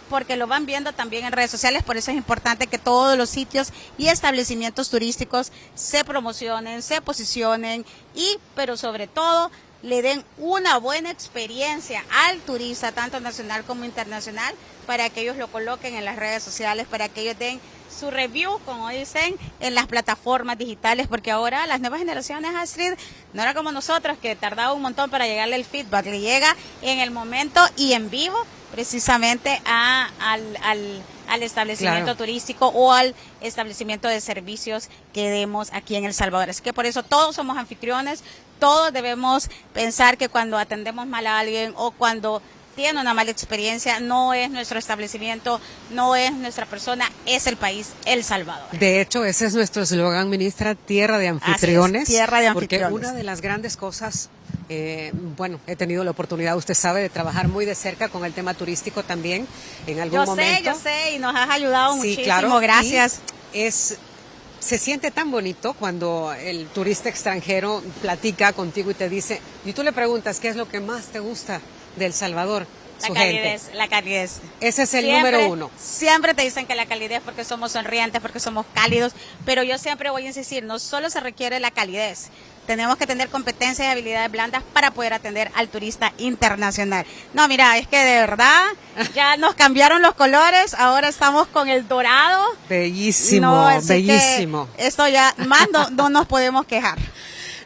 porque lo van viendo también en redes sociales, por eso es importante que todos los sitios y establecimientos turísticos se promocionen, se posicionen pero sobre todo le den una buena experiencia al turista, tanto nacional como internacional, para que ellos lo coloquen en las redes sociales, para que ellos den su review, como dicen, en las plataformas digitales, porque ahora las nuevas generaciones, Astrid, no era como nosotros, que tardaba un montón para llegarle el feedback, le llega en el momento y en vivo, precisamente al establecimiento turístico o al establecimiento de servicios que demos aquí en El Salvador. Así que por eso todos somos anfitriones, todos debemos pensar que cuando atendemos mal a alguien o cuando tiene una mala experiencia, no es nuestro establecimiento, no es nuestra persona, es el país, El Salvador. De hecho, ese es nuestro eslogan, ministra, tierra de anfitriones. Así es, tierra de anfitriones. Porque una de las grandes cosas, he tenido la oportunidad, usted sabe, de trabajar muy de cerca con el tema turístico también, en algún momento. Yo sé, y nos has ayudado muchísimo, claro, gracias. Se siente tan bonito cuando el turista extranjero platica contigo y te dice, y tú le preguntas, ¿qué es lo que más te gusta de El Salvador? La calidez. Ese es el número uno. Siempre te dicen que la calidez, porque somos sonrientes, porque somos cálidos, pero yo siempre voy a insistir, no solo se requiere la calidez, tenemos que tener competencias y habilidades blandas para poder atender al turista internacional. No, mira, es que de verdad ya nos cambiaron los colores, ahora estamos con el dorado. Bellísimo, bellísimo. Esto ya más no nos podemos quejar.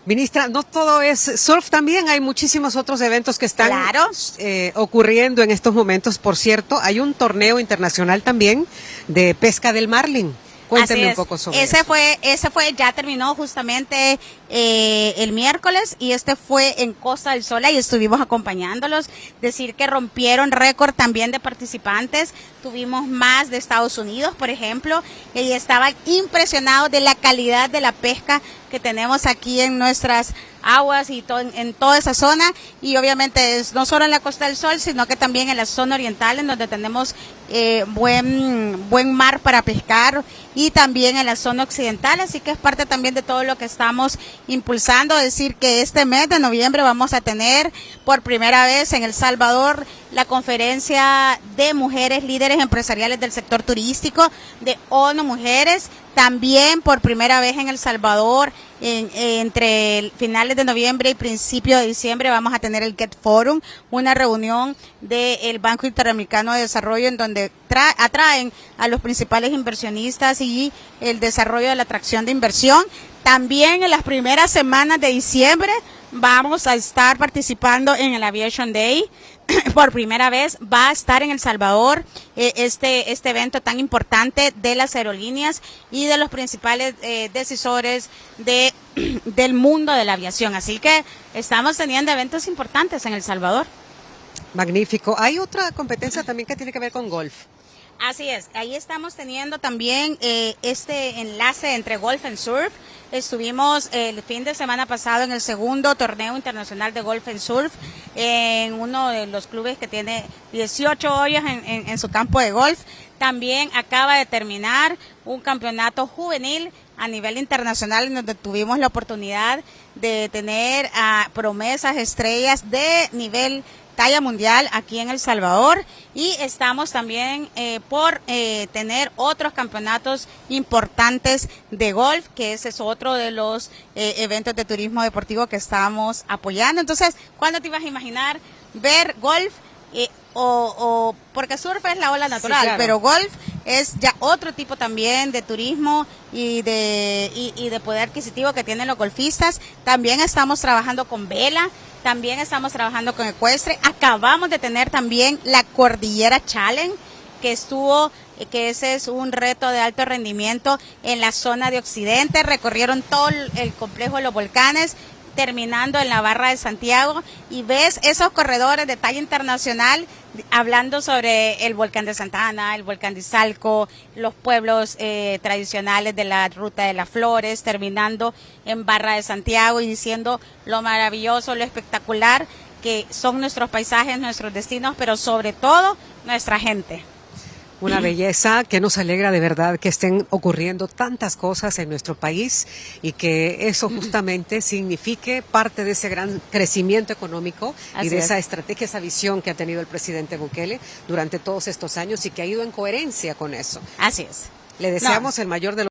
Ministra, no todo es surf, también hay muchísimos otros eventos que están ocurriendo en estos momentos. Por cierto, hay un torneo internacional también de pesca del marlin. Cuénteme un poco sobre eso. Ese fue, ya terminó justamente el miércoles y este fue en Costa del Sol y estuvimos acompañándolos. Decir que rompieron récord también de participantes. Tuvimos más de Estados Unidos, por ejemplo, y estaban impresionados de la calidad de la pesca que tenemos aquí en nuestras aguas y en toda esa zona, y obviamente es no solo en la Costa del Sol, sino que también en la zona oriental, en donde tenemos buen mar para pescar, y también en la zona occidental, así que es parte también de todo lo que estamos impulsando. Decir que este mes de noviembre vamos a tener por primera vez en El Salvador la conferencia de mujeres líderes empresariales del sector turístico de ONU Mujeres. También por primera vez en El Salvador, entre finales de noviembre y principios de diciembre, vamos a tener el Get Forum, una reunión del Banco Interamericano de Desarrollo en donde atraen a los principales inversionistas y el desarrollo de la atracción de inversión. También en las primeras semanas de diciembre vamos a estar participando en el Aviation Day. Por primera vez va a estar en El Salvador este evento tan importante de las aerolíneas y de los principales decisores del mundo de la aviación. Así que estamos teniendo eventos importantes en El Salvador. Magnífico. Hay otra competencia también que tiene que ver con golf. Así es, ahí estamos teniendo también este enlace entre golf and surf. Estuvimos el fin de semana pasado en el segundo torneo internacional de golf and surf en uno de los clubes que tiene 18 hoyos en su campo de golf. También acaba de terminar un campeonato juvenil a nivel internacional en donde tuvimos la oportunidad de tener a promesas, estrellas de nivel talla mundial aquí en El Salvador, y estamos también por tener otros campeonatos importantes de golf, que ese es otro de los eventos de turismo deportivo que estamos apoyando. Entonces, ¿cuándo te ibas a imaginar ver golf? Porque surf es la ola natural, sí, claro, pero golf es ya otro tipo también de turismo y de poder adquisitivo que tienen los golfistas. También estamos trabajando con vela, también estamos trabajando con ecuestre. Acabamos de tener también la Cordillera Challenge, que ese es un reto de alto rendimiento en la zona de Occidente. Recorrieron todo el complejo de los volcanes, terminando en la Barra de Santiago, y ves esos corredores de talla internacional hablando sobre el volcán de Santa Ana, el volcán de Izalco, los pueblos tradicionales de la Ruta de las Flores, terminando en Barra de Santiago y diciendo lo maravilloso, lo espectacular que son nuestros paisajes, nuestros destinos, pero sobre todo nuestra gente. Una belleza que nos alegra de verdad que estén ocurriendo tantas cosas en nuestro país y que eso justamente signifique parte de ese gran crecimiento económico y de esa estrategia, esa visión que ha tenido el presidente Bukele durante todos estos años y que ha ido en coherencia con eso. Así es. Le deseamos el mayor de los